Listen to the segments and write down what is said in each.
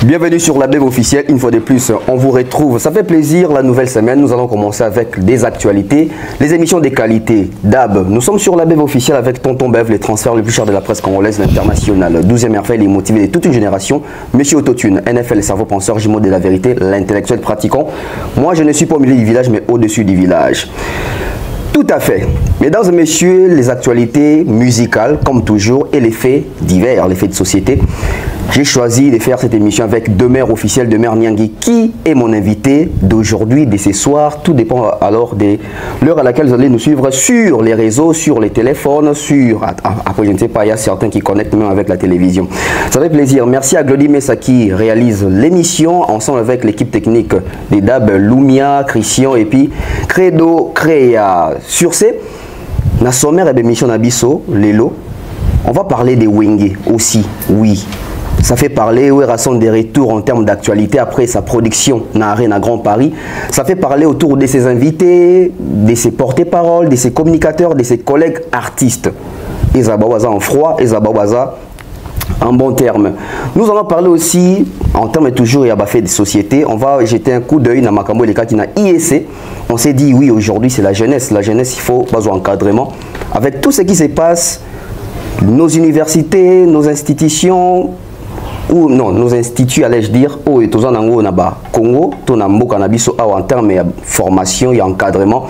Bienvenue sur la Bev officielle, une fois de plus, on vous retrouve. Ça fait plaisir, la nouvelle semaine, nous allons commencer avec des actualités, les émissions des qualités. DAB, nous sommes sur la Bev officielle avec Tonton Bev, les transferts les plus chers de la presse congolaise, l'international. 12e merveille, les motivés de toute une génération. Monsieur Autotune, NFL, cerveau penseur, jumeau de la vérité, l'intellectuel pratiquant. Moi, je ne suis pas au milieu du village, mais au-dessus du village. Tout à fait. Mesdames et messieurs, les actualités musicales, comme toujours, et les faits divers, les faits de société. J'ai choisi de faire cette émission avec Demer officiel, Demer Niangui, qui est mon invité d'aujourd'hui, de ce soir. Tout dépend alors de l'heure à laquelle vous allez nous suivre sur les réseaux, sur les téléphones, sur... Après, je ne sais pas, il y a certains qui connectent même avec la télévision. Ça fait plaisir. Merci à Glody Messa qui réalise l'émission, ensemble avec l'équipe technique des DAB, Lumia, Christian et puis Credo Créa. Sur ce, la sommaire de l'émission Nabiso, Lelo, on va parler des Wenge aussi, oui. Ça fait parler où sont des retours en termes d'actualité après sa production dans l'Arène Grand Paris. Ça fait parler autour de ses invités, de ses porte-paroles, de ses communicateurs, de ses collègues artistes. Ezabawaza en froid, Ezabawaza en bon terme. Nous allons parler aussi, en termes toujours il y a fait des sociétés, on va jeter un coup d'œil dans Makambo et les cas qui n'a IEC. On s'est dit oui, aujourd'hui c'est la jeunesse. La jeunesse, il faut pas encadrement. Avec tout ce qui se passe, nos universités, nos institutions, ou non, nos instituts, allais-je dire, au Congo, en termes de formation et encadrement,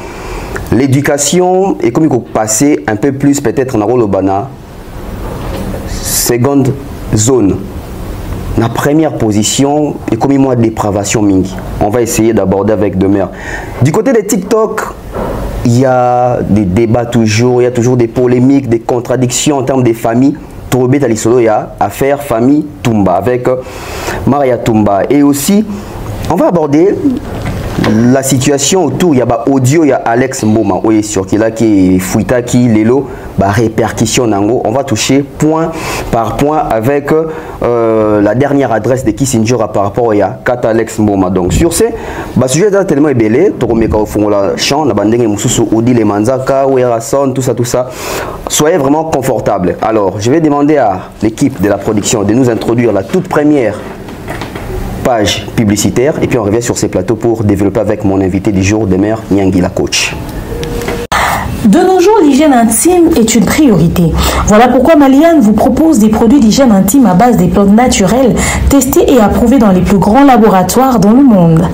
l'éducation est comme il faut passer un peu plus peut-être dans le seconde zone. La première position est comme moi dépravation mingi. On va essayer d'aborder avec Demer. Du côté des TikTok, il y a des débats toujours, il y a toujours des polémiques, des contradictions en termes des familles. Tourobé Talisolo, il y a affaire famille Toumba avec Maria Toumba. Et aussi, on va aborder la situation autour. Il y a audio, il y a Alex Mboma, oui, sur qui là qui est Fouita, qui Lelo, répercussion nango. On va toucher point par point avec la dernière adresse de Kissinger par rapport à Kata Alex Mboma. Donc sur ce, sujet est tellement ébélé. Toromeka au fond la chant, la bandenge Moussousou, Odi les Manzaka, Ouerason, tout ça. Soyez vraiment confortables. Alors, je vais demander à l'équipe de la production de nous introduire la toute première page publicitaire et puis on revient sur ces plateaux pour développer avec mon invité du jour, Demer Niangui, la coach. De nos jours, l'hygiène intime est une priorité. Voilà pourquoi Maliane vous propose des produits d'hygiène intime à base des plantes naturelles testés et approuvés dans les plus grands laboratoires dans le monde.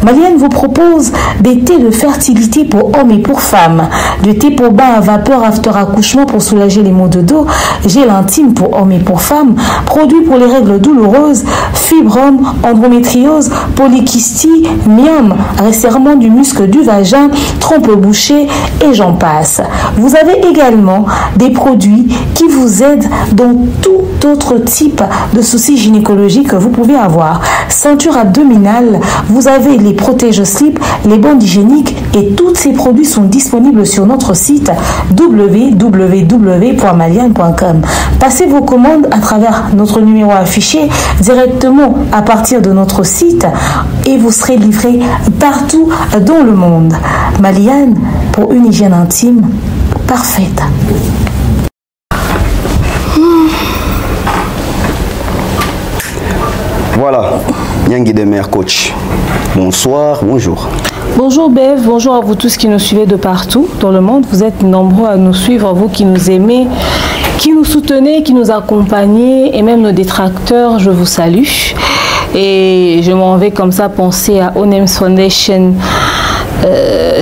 Maliane vous propose des thés de fertilité pour hommes et pour femmes, de thé pour bain à vapeur after accouchement pour soulager les maux de dos, gel intime pour hommes et pour femmes, produits pour les règles douloureuses, fibrome, endométriose, polykystie, myome, resserrement du muscle du vagin, trompe bouchée et j'en passe. Vous avez également des produits qui vous aident dans tout autre type de soucis gynécologiques que vous pouvez avoir. Ceinture abdominale, vous avez les protège-slip, les bandes hygiéniques et tous ces produits sont disponibles sur notre site www.maliane.com. Passez vos commandes à travers notre numéro affiché directement à partir de notre site et vous serez livré partout dans le monde. Maliane pour une hygiène intime parfaite. Voilà, Niangui Demer, coach. Bonsoir, bonjour. Bonjour Bev, bonjour à vous tous qui nous suivez de partout dans le monde. Vous êtes nombreux à nous suivre, vous qui nous aimez, qui nous soutenez, qui nous accompagnez et même nos détracteurs, je vous salue. Et je m'en vais comme ça penser à Onems Foundation,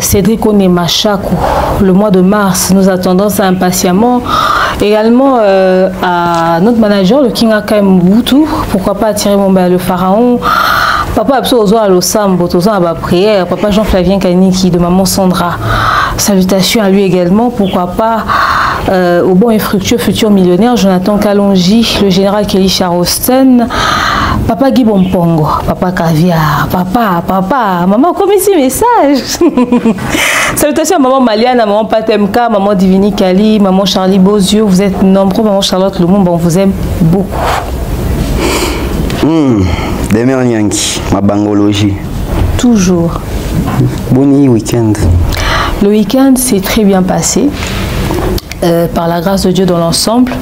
Cédric Onemachakou. Le mois de mars, nous attendons ça impatiemment. Également à notre manager, le King Aka Mbutu, pourquoi pas attirer le pharaon. Papa Abso à l'Osambo, à la prière, papa Jean-Flavien Kaniki de maman Sandra. Salutations à lui également, pourquoi pas au bon et fructueux futur millionnaire Jonathan Kalonji, le général Kelly Charleston, papa Guy Bompongo, papa Caviar, papa, maman, comme ici message. Salutations à maman Maliane, à maman Patemka, maman Divini Kali, maman Charlie Bozio, vous êtes nombreux, maman Charlotte Lumumba, on vous aime beaucoup. Demer Niangui, ma bangologie. Toujours. Bon week-end. Le week-end s'est très bien passé. par la grâce de Dieu dans l'ensemble,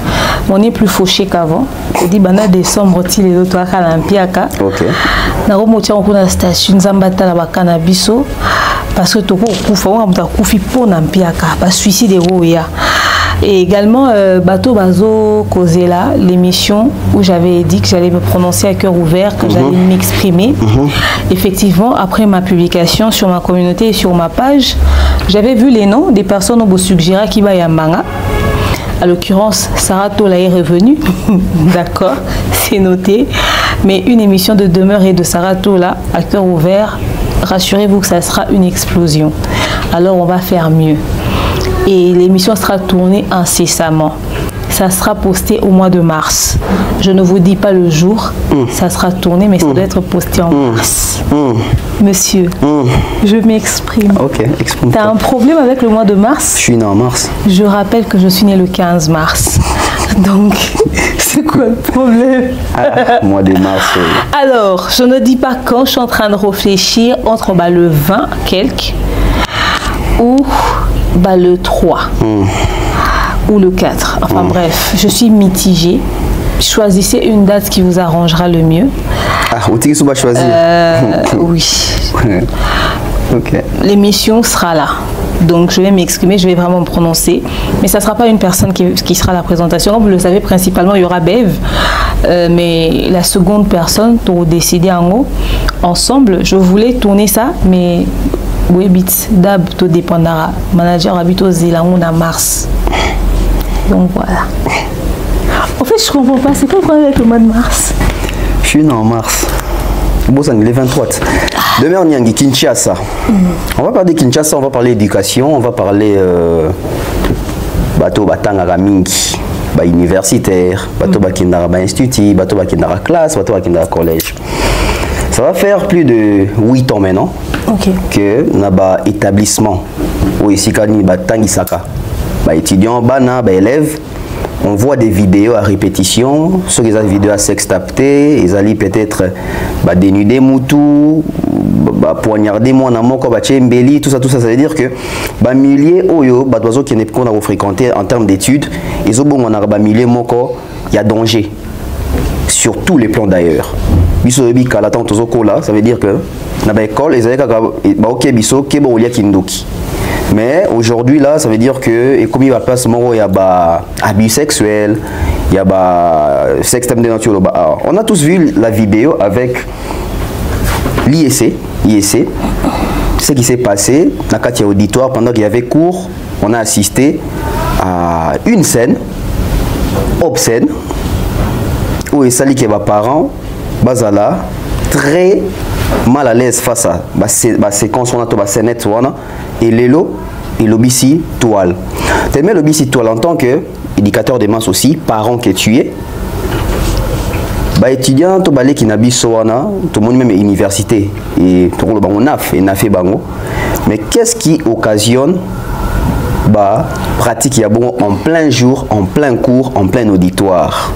on est plus fauché qu'avant. Je dis, bana décembre, il est l'autre à l'Ampiaka. Ok. Na remonté en la station Zambata la Bakanabiso parce que toko kufa on a kufi pour n'Ampiaka, pas suicide et et également Bateau Bazo Kozela, l'émission où j'avais dit que j'allais me prononcer à cœur ouvert, que j'allais m'exprimer. Effectivement, après ma publication sur ma communauté et sur ma page, j'avais vu les noms des personnes au suggéra qui va yambanga. À l'occurrence, Sarah Tola est revenue. D'accord, c'est noté. Mais une émission de demeure et de Sarah Tola à cœur ouvert, rassurez-vous que ça sera une explosion. Alors on va faire mieux. Et l'émission sera tournée incessamment. Ça sera posté au mois de mars. Je ne vous dis pas le jour, ça sera tourné, mais ça doit être posté en mars. Monsieur, je m'exprime. Ok, exprime. Tu as un problème avec le mois de mars? Je suis né en mars. Je rappelle que je suis né le 15 mars. Donc, c'est quoi le problème? Mois de mars. Alors, je ne dis pas quand, je suis en train de réfléchir entre le 20 quelque ou le 3 ou le 4. Enfin bref, je suis mitigée. Choisissez une date qui vous arrangera le mieux. Ah, où tu vas choisir? Oui. Ok. L'émission sera là. Donc je vais m'exprimer, je vais vraiment me prononcer. Mais ça ne sera pas une personne qui sera à la présentation. Comme vous le savez, principalement, il y aura Bev. Mais la seconde personne, pour décider en haut, ensemble, je voulais tourner ça, mais oui, d'ab, tout dépendra. Manager habite aux îles en mars. Donc voilà. En fait, je ne comprends pas. C'est quoi le problème avec le mois de mars? Je suis né en mars. Bon, ça est 23. Demain, on y a Kinshasa. On va parler de Kinshasa, on va parler d'éducation, on va parler bateau batanga mingi, ba universitaire, bateau bakindara ba institut, bateau bakindara classe, bateau bakindara collège. Ça va faire plus de 8 ans maintenant que na ba établissement où ici kani ba tangisaka, ba étudiants, bana, ba élèves. On voit des vidéos à répétition, sur les vidéos à sextapter, ils allaient peut-être dénuder moutou, poignarder moi dans mon corps, tout ça, ça veut dire que milliers oyo, d'oiseaux qui n'est qu'on a fréquenté en termes d'études, ils ont bon on a milliers mon corps, il y a danger sur tous les plans d'ailleurs. Biso bika la tante là, ça veut dire que na ba école, ils allaient ok biso kebo olia kindoki. Mais aujourd'hui, là, ça veut dire que, et comme il va passer, il y a abus sexuels, il y a sextème de nature. On a tous vu la vidéo avec l'IEC, ce qui s'est passé dans le auditoire pendant qu'il y avait cours. On a assisté à une scène obscène où il s'allie que les parents, bazala, très mal à l'aise face à la séquence on a tout net et l'élo et l'obisi toile. Tellement l'obisi toile en tant que éducateur des masses aussi, parents qui est tué. Étudiants to balé qui n'habite soana, tout le monde même université et tout le monde fait bango. Mais qu'est-ce qui occasionne pratique ya bon en plein jour, en plein cours, en plein auditoire?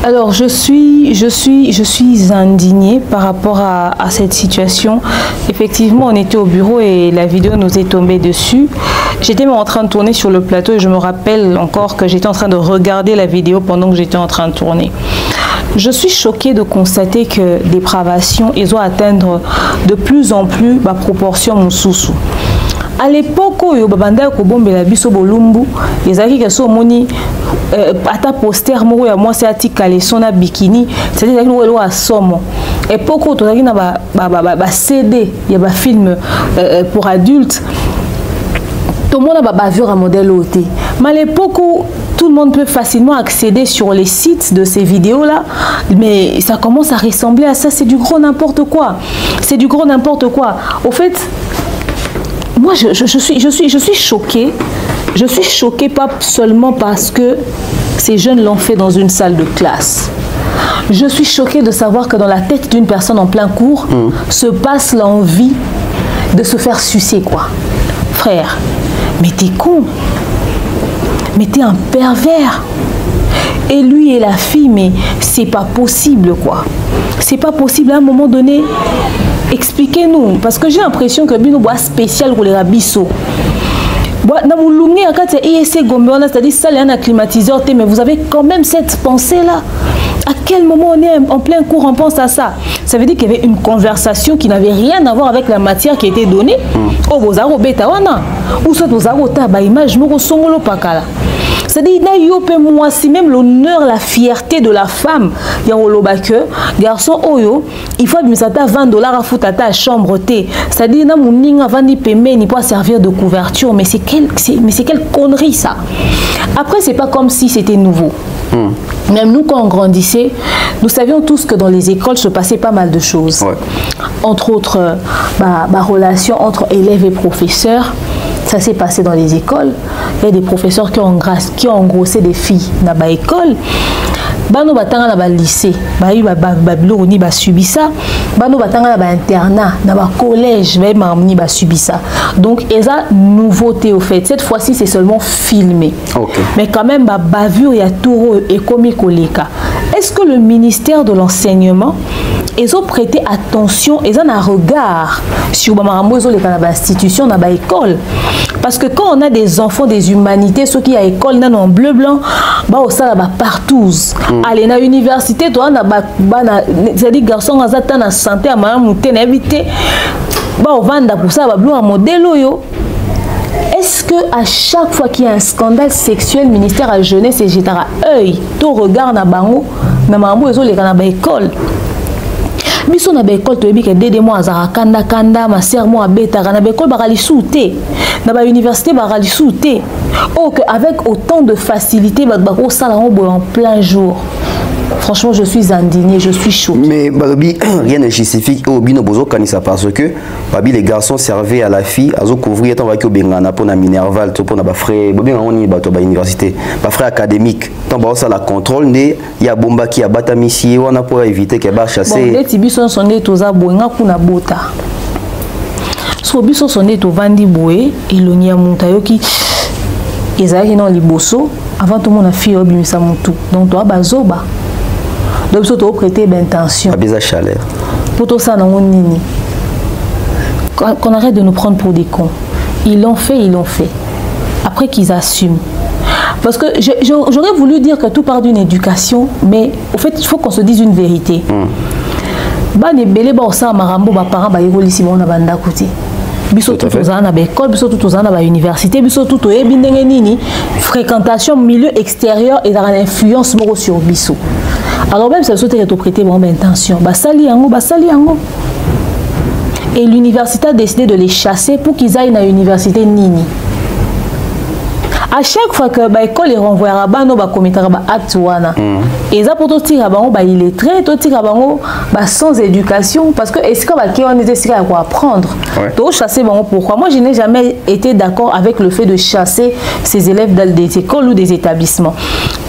Alors, je suis indignée par rapport à cette situation. Effectivement, on était au bureau et la vidéo nous est tombée dessus. J'étais en train de tourner sur le plateau et je me rappelle encore que j'étais en train de regarder la vidéo pendant que j'étais en train de tourner. Je suis choquée de constater que des dépravations, ils vont atteindre de plus en plus ma proportion mon sous-sous. À l'époque où babanda ko bombela biso bolumbu ezaki ke so moni ata poster moko ya moi c'est atikale sona bikini c'est-à-dire que nous a somo époque où tozaki na ba CD ya ba film pour adultes tout le monde a bavure à modèle OT. Mais à l'époque où tout le monde peut facilement accéder sur les sites de ces vidéos-là, mais ça commence à ressembler à ça, c'est du gros n'importe quoi. C'est du gros n'importe quoi. Au fait, moi, je suis choquée. Je suis choquée pas seulement parce que ces jeunes l'ont fait dans une salle de classe. Je suis choquée de savoir que dans la tête d'une personne en plein cours se passe l'envie de se faire sucer, quoi. Frère, mais t'es con. Mais t'es un pervers. Et lui et la fille, mais c'est pas possible, quoi. C'est pas possible à un moment donné. Expliquez-nous, parce que j'ai l'impression que Bino boit spécial pour les rabisso. c'est-à-dire ça, il y a un climatiseur, mais vous avez quand même cette pensée-là. À quel moment on est en plein cours, on pense à ça? Ça veut dire qu'il y avait une conversation qui n'avait rien à voir avec la matière qui était donnée. Oh, vous avez bêta wana. Ou soit vous avez ta image, nous sommes pakala. C'est-à-dire, moi, si même l'honneur, la fierté de la femme, il y a un garçon, il faut $20 à foutre à ta chambre. C'est-à-dire, il peut servir de couverture. Mais c'est quelle connerie ça? Après, c'est pas comme si c'était nouveau. Même nous, quand on grandissait, nous savions tous que dans les écoles se passait pas mal de choses. Ouais. Entre autres, relations entre élèves et professeurs. Ça s'est passé dans les écoles. Il y a des professeurs qui ont engrossé des filles dans l'école. Bano batanga na ba lycée, ba ni ba subi ça. Bano batanga na ba internat, na ba collège, ba subi ça. Donc eza nouveauté au fait. Cette fois-ci c'est seulement filmé. Okay. Mais quand même ba bavure ya touro et komikoleka. Est-ce que le ministère de l'enseignement ils ont prêté attention, ils ont un regard sur l'institution, dans l'école. Parce que quand on a des enfants des humanités, ceux qui à l'école, en bleu blanc, ça va partout. Aller à l'université, toi, c'est-à-dire garçon, on a la santé, on a évité, on va pour ça, on va un modèle. Est-ce que à chaque fois qu'il y a un scandale sexuel, le ministère de la jeunesse et jettera œil, tout regard na bango, na mambo ils ont les dans l'école. Biso na l'école to ebike dede mo azara kanda kanda ma sœur mo abeta na l'école bakali souté na ba université bakali souté oh que avec autant de facilité bako sala en plein jour. Franchement, je suis indignée, je suis choquée. Mais Babi, rien ne justifie au bino bozo kanisa parce que Babi les garçons servaient à la fille à couvrir tant que bengana pour na minerval pour na ba frère Babi on y bato ba université ba frère académique tant ba ça la contrôle ne ya bomba qui a batamisi on a pour éviter que ba chasser. Bon, les tibison sont des toza boinga kuna bota. So biso sont des to vandi boé elonia montayoki ezaki non liboso avant tout le monde a fait obimisa mutu. Donc toi bazoba. Donc, il faut prêter l'intention. Pour tout ça, qu'on arrête de nous prendre pour des cons. Ils l'ont fait, ils l'ont fait. Après qu'ils assument. Parce que j'aurais voulu dire que tout part d'une éducation, mais au fait, il faut qu'on se dise une vérité. Biso tout aux ans à l'école, biso tout aux ans à l'université, biso tout au nini fréquentation milieu extérieur et la influence sur biso. Alors même ça sauter prêter mon intention, basali yango. Et l'université a décidé de les chasser pour qu'ils aillent à l'université nini. À chaque fois que l'école est renvoyée à bano ba commettre ba acte wana et ça pour tout tirer bango ba illettré tout tirer bango ba sans éducation parce que est-ce que ba qui on était sûr à quoi apprendre donc chasser bango pourquoi moi je n'ai jamais été d'accord avec le fait de chasser ces élèves dans des écoles ou des établissements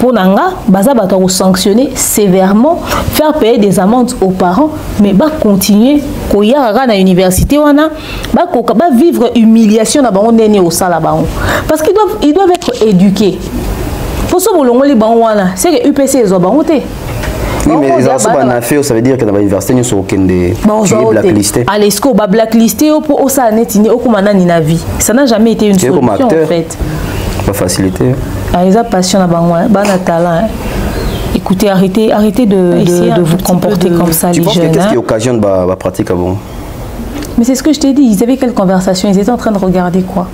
pour nanga baza ba to sanctionner sévèrement faire payer des amendes aux parents mais ba continuer ko yara na université wana ba vivre humiliation na bango nene au sala bango parce qu'ils doivent être éduqués. Pour ce c'est que UPC est bangoté. Oui, mais les affaires, ça veut dire que dans l'université, nous sommes blacklistés. À l'esco, blacklisté, au ça netini, au kumana ni na vie. Ça n'a jamais été une solution en fait. Pas facilité. Ils ont passion à bangoua, ban talent. Écoutez, arrêtez de vous comporter comme ça, les jeunes. Qu'est-ce qui occasionne la pratique avant? Mais c'est ce que je t'ai dit. Ils avaient quelle conversation? Ils étaient en train de regarder quoi?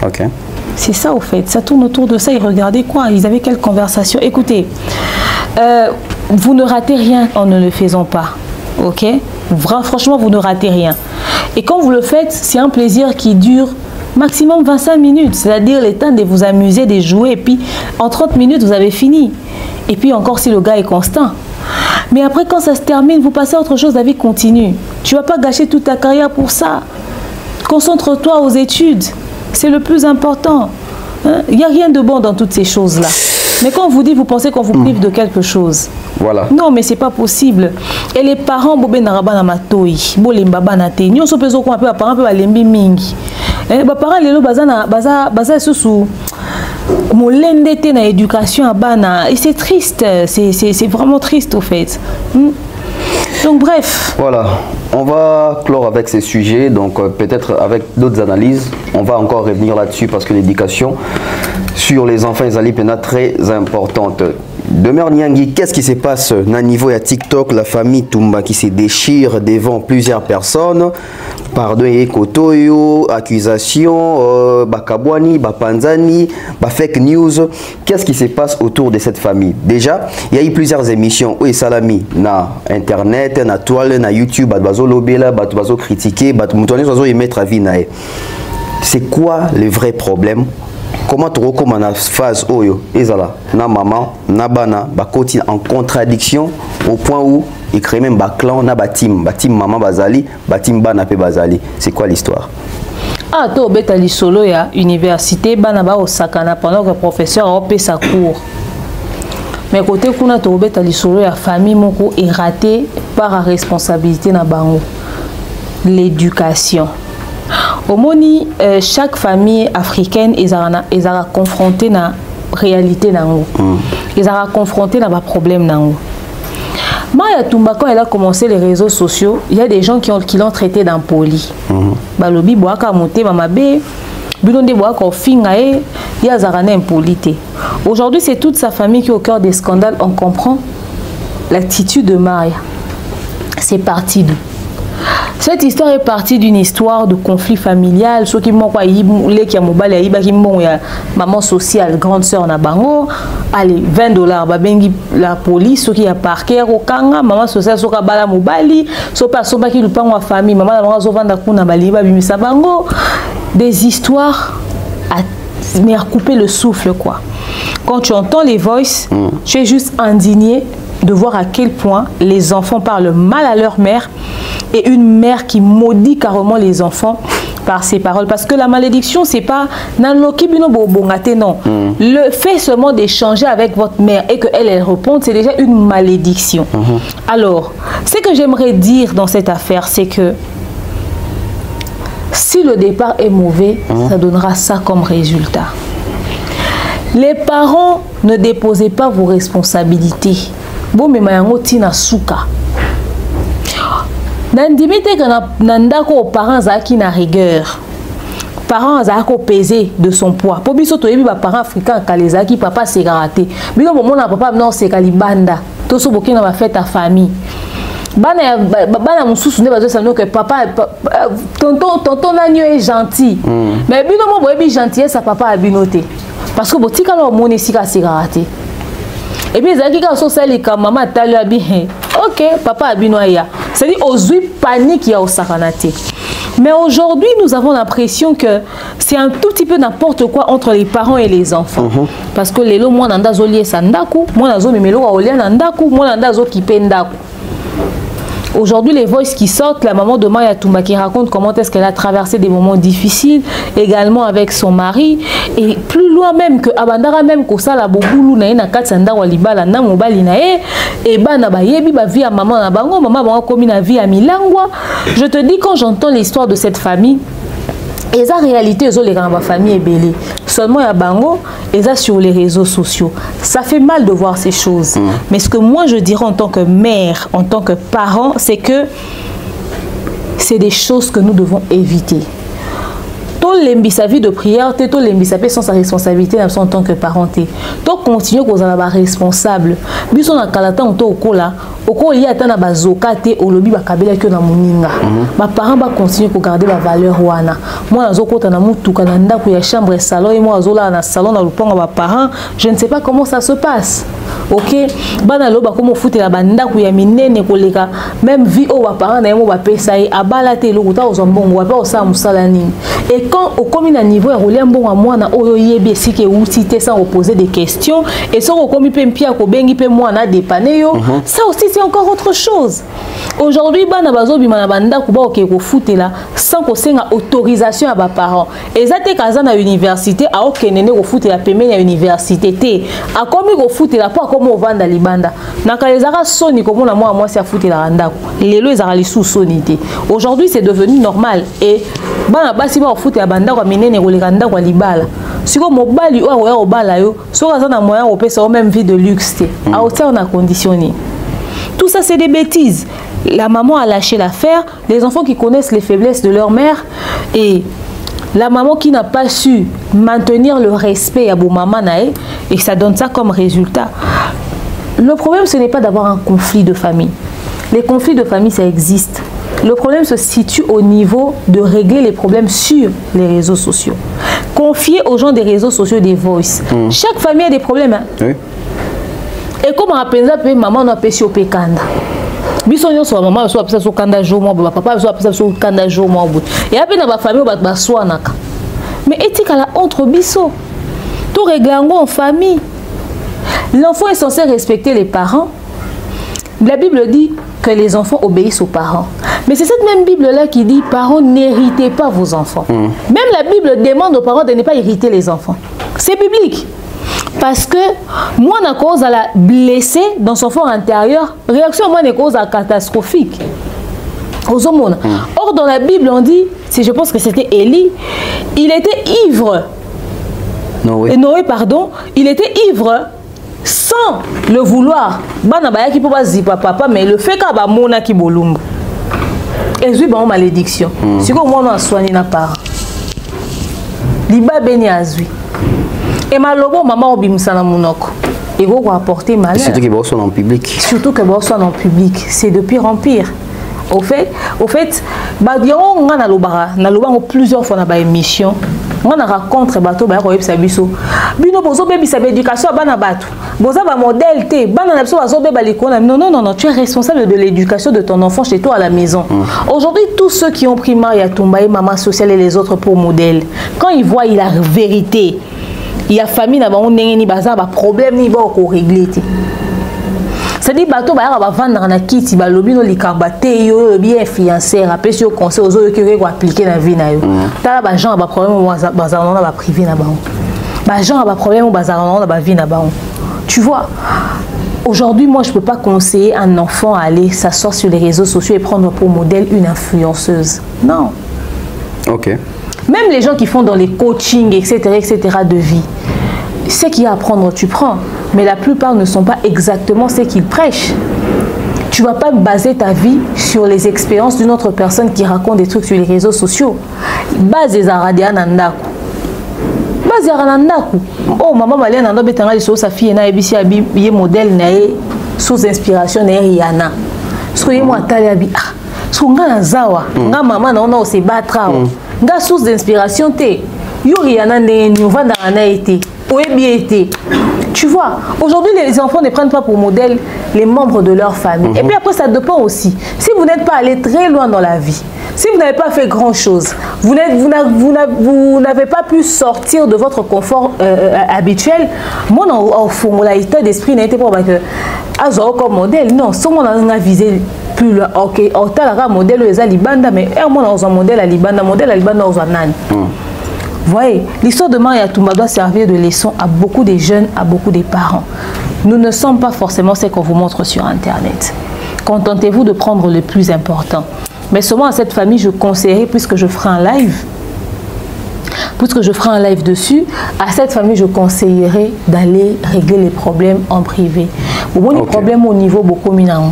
Ok. C'est ça au fait, ça tourne autour de ça, ils regardaient quoi? Ils avaient quelle conversation? Écoutez, vous ne ratez rien en ne le faisant pas, ok? Franchement, vous ne ratez rien. Et quand vous le faites, c'est un plaisir qui dure maximum 25 minutes, c'est-à-dire le temps de vous amuser, de jouer, et puis en 30 minutes, vous avez fini. Et puis encore si le gars est constant. Mais après, quand ça se termine, vous passez à autre chose, la vie continue. Tu ne vas pas gâcher toute ta carrière pour ça. Concentre-toi aux études. C'est le plus important. Il n'y a rien de bon dans toutes ces choses-là. Mais quand on vous dit, vous pensez qu'on vous prive de quelque chose. Voilà. Non, mais ce n'est pas possible. Et les parents, les et c'est triste. C'est vraiment triste, au fait. Donc, bref. Voilà. On va clore avec ces sujets, donc peut-être avec d'autres analyses. On va encore revenir là-dessus parce que l'éducation sur les enfants est très importante. Demeure Niangui, qu'est-ce qui se passe au niveau de TikTok, la famille Toumba qui se déchire devant plusieurs personnes? Pardon, Kotoyo, accusation, Bakabwani, Bapanzani, fake news. Qu'est-ce qui se passe autour de cette famille? Déjà, il y a eu plusieurs émissions où il salami na internet, na toile, na YouTube, bazo lobela, bazo critiquer, bazo émettre avis nae. C'est quoi le vrai problème? Comment tu recommandes la phase oyo ezala na maman na bana bakoti en contradiction au point où il crée même clan na batim maman bazali batim bana pe bazali? C'est quoi l'histoire? Ah, to beta li solo ya université bana ba osakana pendant que professeur a fait sa cours. Mais côté kuna to beta li solo ya famille moko est raté par la responsabilité na bango. L'éducation. Au moni, chaque famille africaine est confrontée à la réalité. Ils sont confrontés à des problèmes. Maya Toumba, quand elle a commencé les réseaux sociaux, il y a des gens qui l'ont traité d'impoli. Balobi boaka monté mamabe, bilonde boaka fingae, il y a zarane impolité. Aujourd'hui, c'est toute sa famille qui est au cœur des scandales. On comprend l'attitude de Maya. C'est parti d'où? Cette histoire est partie d'une histoire de conflit familial. Ceux qui m'ont maman sociale, grande sœur na bango, allez, $20, la police, ceux qui a parqué au kanga, maman sociale, ceux qui a bala mobali, ceux qui le pang wa famille, maman la bango vanda kuna baliba bimisa bango. Des histoires mais à couper le souffle quoi. Quand tu entends les voices, tu es juste indigné de voir à quel point les enfants parlent mal à leur mère et une mère qui maudit carrément les enfants par ses paroles. Parce que la malédiction, c'est pas non. Le fait seulement d'échanger avec votre mère et qu'elle elle réponde, c'est déjà une malédiction. Alors, ce que j'aimerais dire dans cette affaire, c'est que si le départ est mauvais, ça donnera ça comme résultat. Les parents, ne déposez pas vos responsabilités. Bon, mais mayango tina souka. Nandimite que nandako parents zaki na rigueur. Parents zako pesé de son poids. Pour biso to yebi ba parents africains kalezaki papa c'est raté. Bino mo na papa non c'est kalibanda. To so bokina ba fête à famille. Bana mususu ne bazo sanoka que papa tonton nanyo est gentil. Mais bino mo boyebi gentillesse sa papa abinoté. Parce que botika lo moni sika c'est raté. Et puis, ils ont dit que maman a dit ok, papa a dit c'est-à-dire aux panique qui a au saranate. Mais aujourd'hui, nous avons l'impression que c'est un tout petit peu n'importe quoi entre les parents et les enfants. Parce que les lots, moi, nanda zolié sandaku, moi, nazo mimelo a olé nandaku, moi, nanda zo kipendaku. Aujourd'hui, les voices qui sortent, la maman de Maya Toumba qui raconte comment est-ce qu'elle a traversé des moments difficiles, également avec son mari, et plus loin même que Abandara même kosa la boboulou na ina katsanda walibala na mobali na et bana ba yebi ba vie à maman na bango, maman bango comme na vie à Milangwa. Je te dis quand j'entends l'histoire de cette famille, et la réalité, les ma famille est belle. Seulement, il y a bango, et ça sur les réseaux sociaux. Ça fait mal de voir ces choses. Mais ce que moi, je dirais en tant que mère, en tant que parent, c'est que c'est des choses que nous devons éviter. Tout l'embi sa vie de prière, tout l'embi sa paix sans sa responsabilité en tant que parenté. Tout continuer qu'on a la responsable. Biso na kalata on to okola, oko li atana bazoka te olobi ba kabela ke na muninga. Ba parents ba continuer ko garder la valeur wana. Moi nazo kota na mutuka na ndako ya chambre et salon et moi azola na salon na lupango ba parents, je ne sais pas comment ça se passe. OK, bana loba comme foutre la banda ku ya minene koleka même vie au ba parents na yemo ba pesa e abala te lokuta ozombongo ba osa musala nini. Et quand au commun à niveau à rouler un bon à moi na oyo yebe si que outi te sans poser des questions et sans au commun pempia ko bengi pe moi na dépanner yo, ça aussi c'est encore autre chose. Aujourd'hui bana bazo bima na banda ku ba OK ko foutre là sans ko senga autorisation à ba parents. Et ça te kaza na université a OK nene ko foutre la pemé na université te. A komi ko foutre la pas comme au vanda libanda. Na kalezaka soni comme na moi c'est à foutre la randa. Lelo ezara li sous sonité. Aujourd'hui c'est devenu normal et bana basi ba foutre la banda kwa minene ko lekanda kwa libala. Siko mobali o ya obala yo, so kaza na moyen opesa o même vie de luxe te. A hauteur on a conditionné. Tout ça c'est des bêtises. la maman a lâché l'affaire, les enfants qui connaissent les faiblesses de leur mère et la maman qui n'a pas su maintenir le respect à beau maman et ça donne ça comme résultat. Le problème, ce n'est pas d'avoir un conflit de famille. Les conflits de famille, ça existe. Le problème se situe au niveau de régler les problèmes sur les réseaux sociaux. Confier aux gens des réseaux sociaux des voices. Chaque famille a des problèmes. Hein? Oui. Et comme on appelle ça, maman n'a pas sur Pékanda. Bisogno so maman so apesa so kanda jomo ba papa so apesa so kanda jomo but et après na ba famille ba soanaka mais éthique la entre biso tout réglango en famille. L'enfant est censé respecter les parents. La Bible dit que les enfants obéissent aux parents, mais c'est cette même Bible là qui dit parents n'héritez pas vos enfants. Même la Bible demande aux parents de ne pas hériter les enfants. C'est biblique. Parce que moi, na cause à la blessée dans son fort intérieur, réaction moi, na cause à catastrophique. Or, dans la Bible, on dit, je pense que c'était Élie, il était ivre. Noé, pardon, il était ivre sans le vouloir. Banabaya qui peut pas dire papa, mais le fait qu'à mona qui bolumba. Et je bon malédiction. Si comme moi, on a soigné na part. Liba beni azui. Et malobo maman obimsana monoko. Et vous apporter malheur. Surtout que vous soyez en public. Surtout que vous soyez en public. C'est de pire en pire. Au fait, on a plusieurs fois dans l'émission. On a raconté bateau ba ko yebisa biso. Bino bozo bebisa éducation bana bato. Boza ba modèle té, bana na biso bazo beba likona. Non, tu es responsable de l'éducation de ton enfant chez toi à la maison. Aujourd'hui, tous ceux qui ont pris Maria Toumbaye, Maman Sociale et les autres pour modèle, quand ils voient la vérité, il y a famille na ba on ni baza ba problème ni ba ko régler. C'est-à-dire bateau ba va vendre na kiti ba lobino likambate yo bien influenceur après sur conseil aux autres qui ko appliquer na vie na yo. Tala ba gens ba problème baza na ba privé na ba. Ba gens ba problème baza na ba vie na ba. Tu vois, aujourd'hui moi je peux pas conseiller un enfant à aller s'asseoir sur les réseaux sociaux et prendre pour modèle une influenceuse. Non. OK. Même les gens qui font dans les coachings etc de vie. Ce qu'il y a à prendre, tu prends. Mais la plupart ne sont pas exactement ce qu'ils prêchent. Tu ne vas pas baser ta vie sur les expériences d'une autre personne qui raconte des trucs sur les réseaux sociaux. Base Zaradia Nandaku. Base Zaranandaku. Oh, maman Malien Nando Betanga, sa fille na ebisi abi modèle nae sous inspiration na Rihanna. Soyez moi tali abi. Ah, songa na zawa. Nga maman na ona se battra. Nga source d'inspiration te. Yo Rihanna ne nyova na été. Tu vois, aujourd'hui les enfants ne prennent pas pour modèle les membres de leur famille. Et puis après ça dépend aussi. Si vous n'êtes pas allé très loin dans la vie, si vous n'avez pas fait grand chose, vous n'avez pas pu sortir de votre confort habituel, moi mon état d'esprit n'a été pas que comme modèle. Non, si on a visé plus loin, ok, on a un modèle aux Alibanda, mais on a un modèle à Libanda, aux Anan. Voyez, l'histoire de Maria Toumba doit servir de leçon à beaucoup de jeunes, à beaucoup de parents. Nous ne sommes pas forcément ce qu'on vous montre sur Internet. Contentez-vous de prendre le plus important. Mais seulement à cette famille, je conseillerais, puisque je ferai un live dessus, à cette famille, je conseillerais d'aller régler les problèmes en privé. Au moins, les problèmes au niveau beaucoup minant.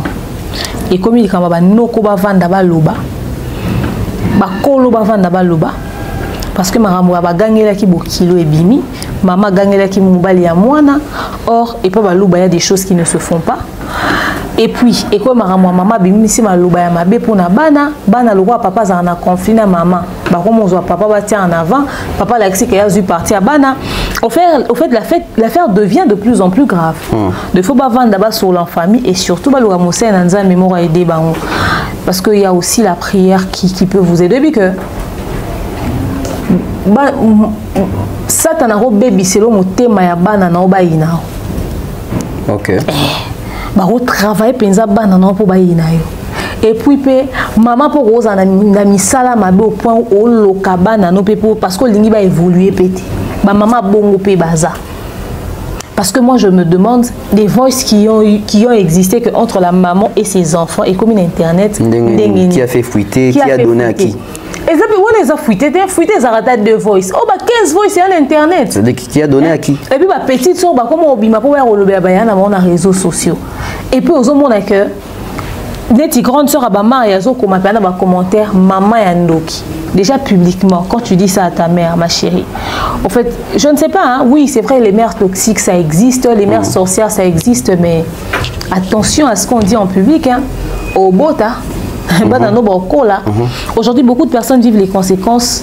Et comme il y a parce que maman a gagné la ki kilo et bimi, maman a gagné la ki moubali ya mwana, or et pas balouba, il y a des choses qui ne se font pas. Et puis, et comme maman bimi si malouba ya mabe pour na bana le roi papa za na conflit na maman. Ba comme on papa va tirer en avant, papa la qui a dû partir à bana. Au fait l'affaire devient de plus en plus grave. Il faut pas vendre d'abord sur leur famille et surtout ba loga mosé na nza mémoire aider bango. Parce qu'il y a aussi la prière qui peut vous aider depuis que Satan a baby selo motema ya bana na obayina. OK. Ba travailler penza bana na po bayina yo. Et puis maman pour rosa na misala mabe au point où loka bana no pe parce que lingi ba évoluer pété. Ba maman bongo pe baza. Parce que moi je me demande des voices qui ont existé que entre la maman et ses enfants et comme une internet qui a fait fuiter, qui a donné à qui? Et ça, on les a fuité, ça a de voice. Oh, 15 voices sur Internet. C'est-à-dire qui a donné à qui? Et puis, petite soeur, comment on bima pour voir les réseaux sociaux. Et puis, aux hommes, on a que Neti grande sœur à Bamar Yazo comme appelle dans commentaire maman Yandoki. Déjà publiquement, quand tu dis ça à ta mère, ma chérie. En fait, je ne sais pas, hein, oui, c'est vrai, les mères toxiques, ça existe, les mères sorcières, ça existe, mais attention à ce qu'on dit en public, hein. Au bota, aujourd'hui, beaucoup de personnes vivent les conséquences.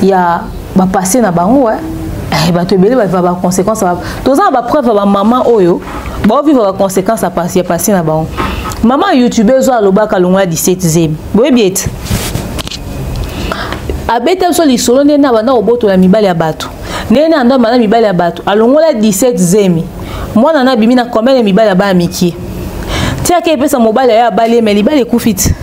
Il y a passé dans bango, il va te béler, il va conséquences. Tout ça, va preuve, maman oyo, va vivre les conséquences à passer dans bango. Maman youtubeuse à l'obaka longa 17e. Oui bien. Abeta so li solo nena bana oboto la mibali ya bato. Nena anda bana mibali ya bato. Alongola 17e. Moi nana bimina combien de mibali ya ba miki. Tia ke pesa mobali ya bali mais libali kufit.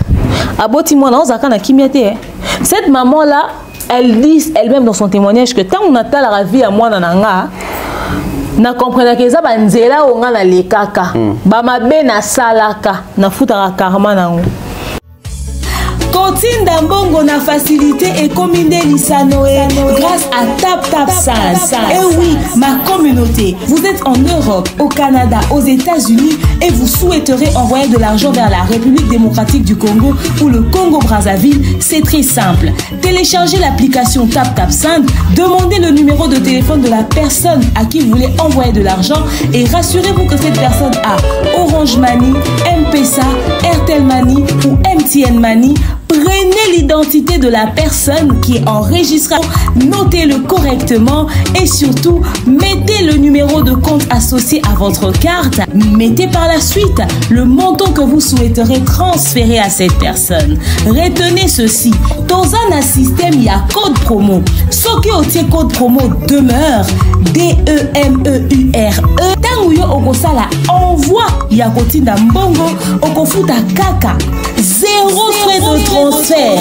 Aboti moi na ozaka na kimia te. Cette maman là, elle dit elle-même dans son témoignage que tant on attend la vie à moi nananga na comprendre que ça banzela onga na lekaka ba mabe na salaka na futa karma nango. Kotinda mbongo na facilité et commandé Lissanoé grâce à TapTapSend. Et oui, ma communauté, vous êtes en Europe, au Canada, aux États-Unis et vous souhaiterez envoyer de l'argent vers la République démocratique du Congo ou le Congo-Brazzaville, c'est très simple. Téléchargez l'application TapTapSend, demandez le numéro de téléphone de la personne à qui vous voulez envoyer de l'argent et rassurez-vous que cette personne a Orange Money, M-Pesa, Airtel Money ou MTN Money. Prenez l'identité de la personne qui est enregistrée, notez-le correctement et surtout, mettez le numéro de compte associé à votre carte. Mettez par la suite le montant que vous souhaiterez transférer à cette personne. Retenez ceci, dans un système, il y a code promo. Ce qui est code promo demeure, DEMEURE. Tanguyo okosala envoie Yakotinda Mbongo okofuta kaka. Zéro frais de transfert.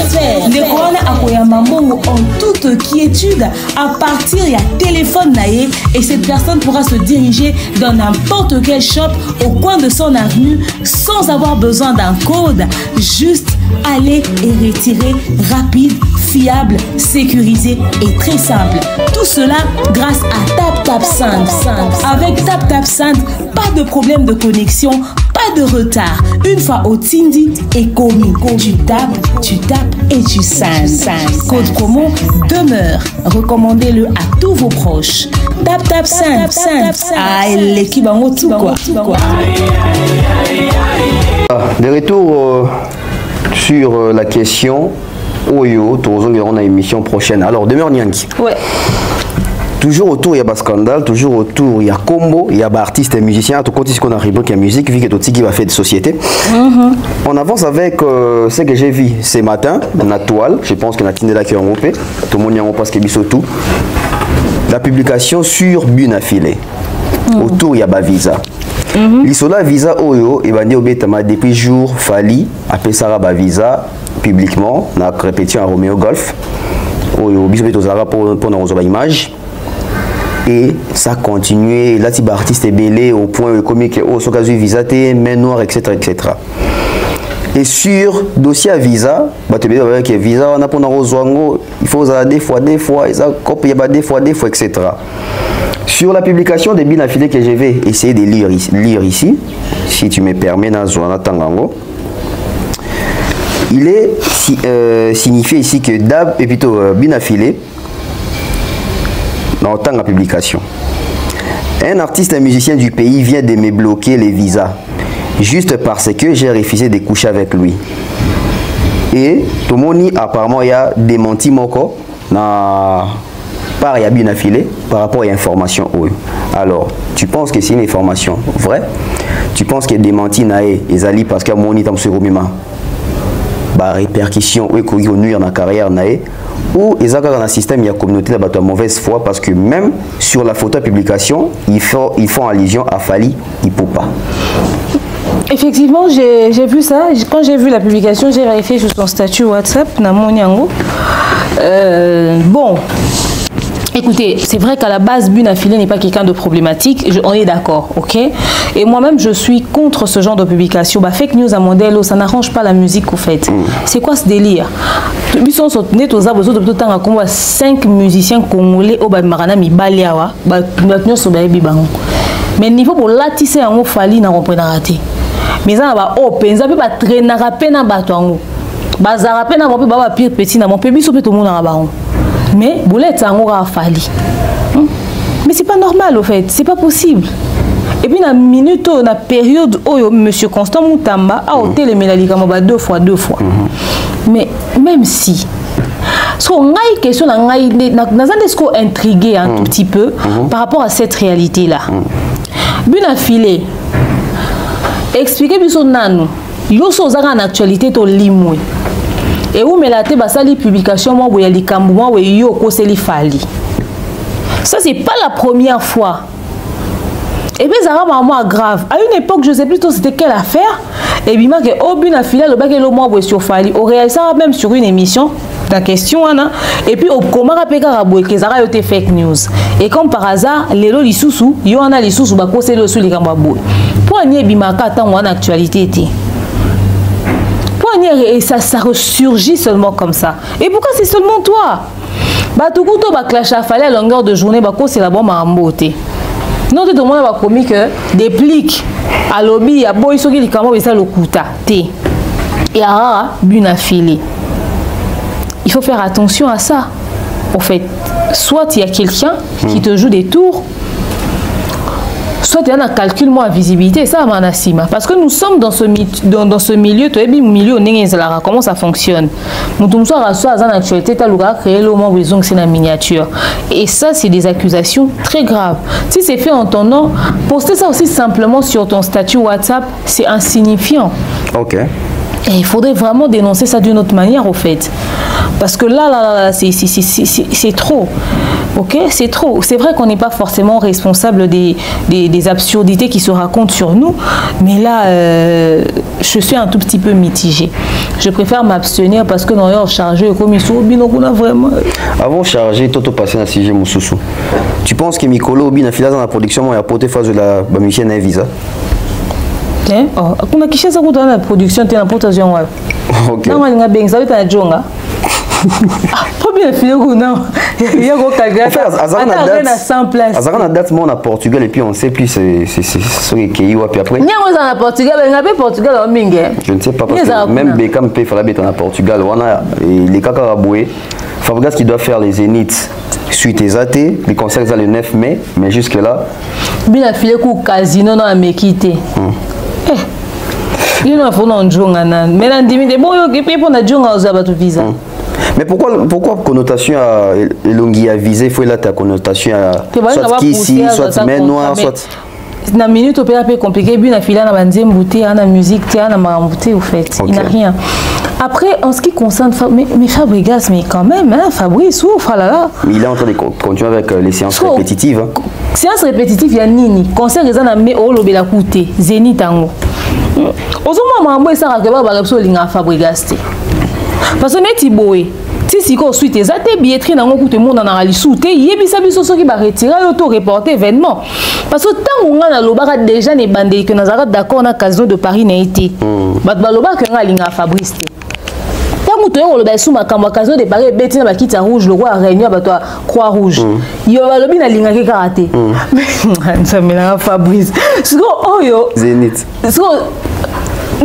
Le corona akoyamba mbongo en toute quiétude à partir il y a téléphone naïe et cette personne pourra se diriger dans n'importe quel shop au coin de son avenue sans avoir besoin d'un code. Juste aller et retirer rapide, fiable, sécurisé et très simple. Tout cela grâce à TapTapSend. Avec TapTapSend, pas de problème de connexion, pas de retard. Une fois au Tindi et commis, tu tapes et tu sends. Code promo demeure. Recommandez-le à tous vos proches. TapTapSend. Ah, l'équipe en haut tout quoi. De retour sur la question Oyo, on a une émission prochaine. Alors, demeure Nyanki. Ouais. Toujours autour, il y a un scandale, toujours autour, il y a combo, il y a des artistes et musiciens. Tout compte, qu'on a rubrique la musique, vu que tout qui va faire de société. On avance avec ce que j'ai vu ce matin, dans la toile. Je pense que la Tindela qui est en groupe. Tout le monde y a un parce qu'il y a tout. La publication sur Bunafilé. Autour, il y a un visa. L'isola visa Oyo, et bandé obétama depuis jour Fali, appelé Sarah visa publiquement, on a répété en Romeo Golf. Oyo, bisous aux Arabes pour nos images. Et ça continue, là, les artistes est belé au point où comique, oh, ce cas visa, main noire, etc., etc. Et sur dossier à visa, bah, tu veux dire visa, on a pour nos il faut des fois, il y a des fois, etc. Sur la publication des Bunafilé que je vais essayer de lire ici, si tu me permets, il est signifié ici que DAB et plutôt Bunafilé dans la publication. Un artiste et musicien du pays vient de me bloquer les visas juste parce que j'ai refusé de coucher avec lui. Et Tomoni apparemment il y a démenti Moko na par ya Bunafilé par rapport à l'information. Alors, tu penses que c'est une information vraie? Tu penses que démenti nae ezali parce que moni tam sur mima ba répercussion ou ko nuire na carrière nae ou ezaka dans un système il y a communauté là ba mauvaise foi parce que même sur la photo publication ils font allusion à Fali Ipupa. Effectivement, j'ai vu ça. Quand j'ai vu la publication, j'ai vérifié sur son statut WhatsApp na mon yango. Bon. Écoutez, c'est vrai qu'à la base, Bunafilé n'est pas quelqu'un de problématique, on est d'accord, ok? Et moi-même, je suis contre ce genre de publication. Bah, fake news à modèle, ça n'arrange pas la musique, au fait. C'est quoi ce délire? Ils sont soutenus aux abos de temps à combat 5 musiciens congolais au Marana mi baliawa, bah, nous sommes mais niveau pour l'atisser en Fali n'a pas raté. mais ça va open ça peut pas traîner rapena bato bazara pena mo pe ba pire petit na mon pe biso pe tout monde na ba mais boulette ça ngora fali mais c'est pas normal au fait c'est pas possible et puis na minute na période où monsieur Constant Moutamba a ôté les mélalies comme ba deux fois mais même si so ngai question na ngai na zandesco intrigué un tout petit peu par rapport à cette réalité là buna filé expliquer biso nanu yo so zaka en actualité to limwe et où mais la te basali publication moi où il y a les cambois où yo koseli fali ça c'est pas la première fois et bien ça va vraiment grave à une époque je sais plus c'était quelle affaire et bien que obune a filé le bac et le mois où sur fali au réel ça même sur une émission la question Anna et puis au comment rappeler caraboué que ça a été fake news et comme par hasard les lo lisusu yo ana lisusu ba koseli sur les cambois pour nier bimaka tant en actualité était et ça ressurgit seulement comme ça. Et pourquoi c'est seulement toi? Bah tout coup tu vas clasher à fallait à longueur de journée bah quoi c'est la bombe à emboter. Non tout le monde va commis que des pliques à lobby à boy so qui comment ça le kuta té et à bune affilée. Il faut faire attention à ça. En fait, soit il y a quelqu'un qui te joue des tours. Soit il y a un calcul moins à visibilité, ça manasima. Parce que nous sommes dans ce milieu, tu es bien milieu, comment ça fonctionne. Nous sommes soit en actualité, tu as créé le moment où ils ont c'est la miniature. Et ça, c'est des accusations très graves. Si c'est fait en ton nom, poster ça aussi simplement sur ton statut WhatsApp, c'est insignifiant. Ok. Et il faudrait vraiment dénoncer ça d'une autre manière, au fait. Parce que là c'est trop. Ok, c'est trop. C'est vrai qu'on n'est pas forcément responsable des absurdités qui se racontent sur nous. Mais là, je suis un tout petit peu mitigée. Je préfère m'abstenir parce que dans leur chargé, comme ils sont bien, on a vraiment. Avant de charger, tout passer dans le sujet, Moussoussou. Tu penses que Mikolo, bien, dans la production, il a porté face de la musicienne à visa? Oh, on a qui ça dans la production, tu es en portation. Ok. Non, on a bien, ça va être un pas bien fait ou non. Il y a un calcul. Azara na date mon à Portugal et puis on sait plus c'est ce qui est puis après. Ni on à Portugal, on a Portugal en mingue. Je ne sais pas parce que même Beckham peut faire la bête en Portugal, on a les Kakaraboué. Fabregas qui doit faire les Zénith suite les AT, les concerts le 9 mai, mais jusque là. Bien affilé coup casino dans Mekité. Il y a un jonga nan. Mais la dimide bon yo qui pour na jonga aux abatu visa. Mais pourquoi connotation à Elongi à viser faut là ta connotation à soit ici soit main noire soit na minute opéra peu compliqué bien na fila na banzem bouté na musique té na marambouté au fait il n'a rien. Après en ce qui concerne mais Fabregas mais quand même hein Fabrice souffre là. Il est en train de continuer avec les séances répétitives. Séances répétitives il y a nini concert les na mais au lobela coûté Zénith tango. Ozoma mambo esaka ke ba bakapso linga Fabregas té. Parce que neti boé si si ko suite ezate billetterie nango coûte monde na lisuté yebisa biso soki ba retirer auto reporter événement parce que tant on a lobaka déjà ne bandé que nazara d'accord na casino de Paris na été bat ba lobaka nga linga Fabrice té tant to yo loba sou makambo casino de Paris beti na ba kita rouge le roi réunion ba to croix rouge yo ba lobi na linga ke karaté mais ça mélange Fabrice siko oyo Zénith siko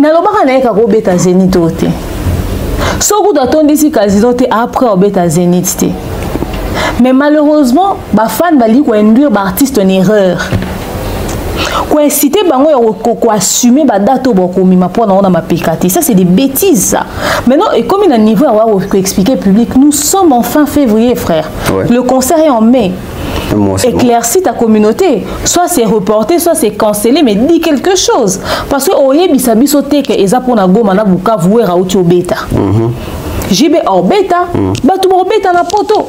na lobaka na ka ko beta Zénith oté. Ce que tu as dit casino après au bêta Zénith. Mais malheureusement, les fans vont induire l'artiste en erreur. Quand inciter bango ko assumer ba date au bokomi ma pour na ma PKT, ça c'est des bêtises ça. Maintenant et comme il a niveau à expliquer public, nous sommes en fin février frère. Ouais. Le concert est en mai. Éclaircis ta communauté, soit c'est reporté, soit c'est cancellé, mais dis quelque chose. Parce que oye bisabiso te que eza pona goma na buka vouer a auto beta. JB en beta, ba tout bon beta na poto.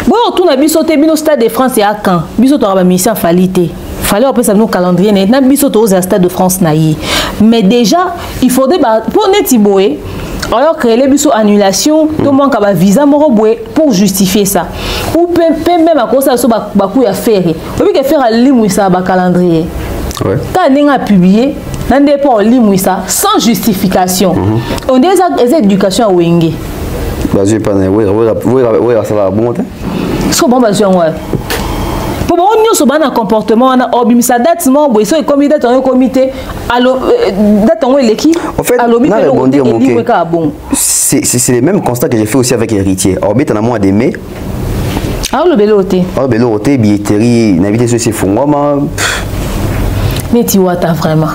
Bon tout na biso te bino stade de France et à Caen. Biso to ba mission falité. Fallait après ça nos calendrier na biso to au stade de France na yi. Mais déjà, il faudrait pour netiboé alors créer les biso annulation, tout le monde a visa moroboué pour justifier ça. Ou même à cause de ça, bakou ya faire. Ou bien faire à limouissa ba calendrier. Quand on a publié, on n'est pas limouissa sans justification. On dit des éducations à Wenge. Bah je pas oui ça va bon. Ce bon bah ouais. Pour moi, nous sommes un comportement, on a obimisa date, non, bon, ils comme date en comité, alors date en l'équipe. En fait, c'est les mêmes constats que j'ai fait aussi avec Héritier. Orbit en a moins d'aimer. Ah, le beloté. Ah, le beloté, billetterie, n'invité sur ces fonds, moi. Mais tu vois, vraiment.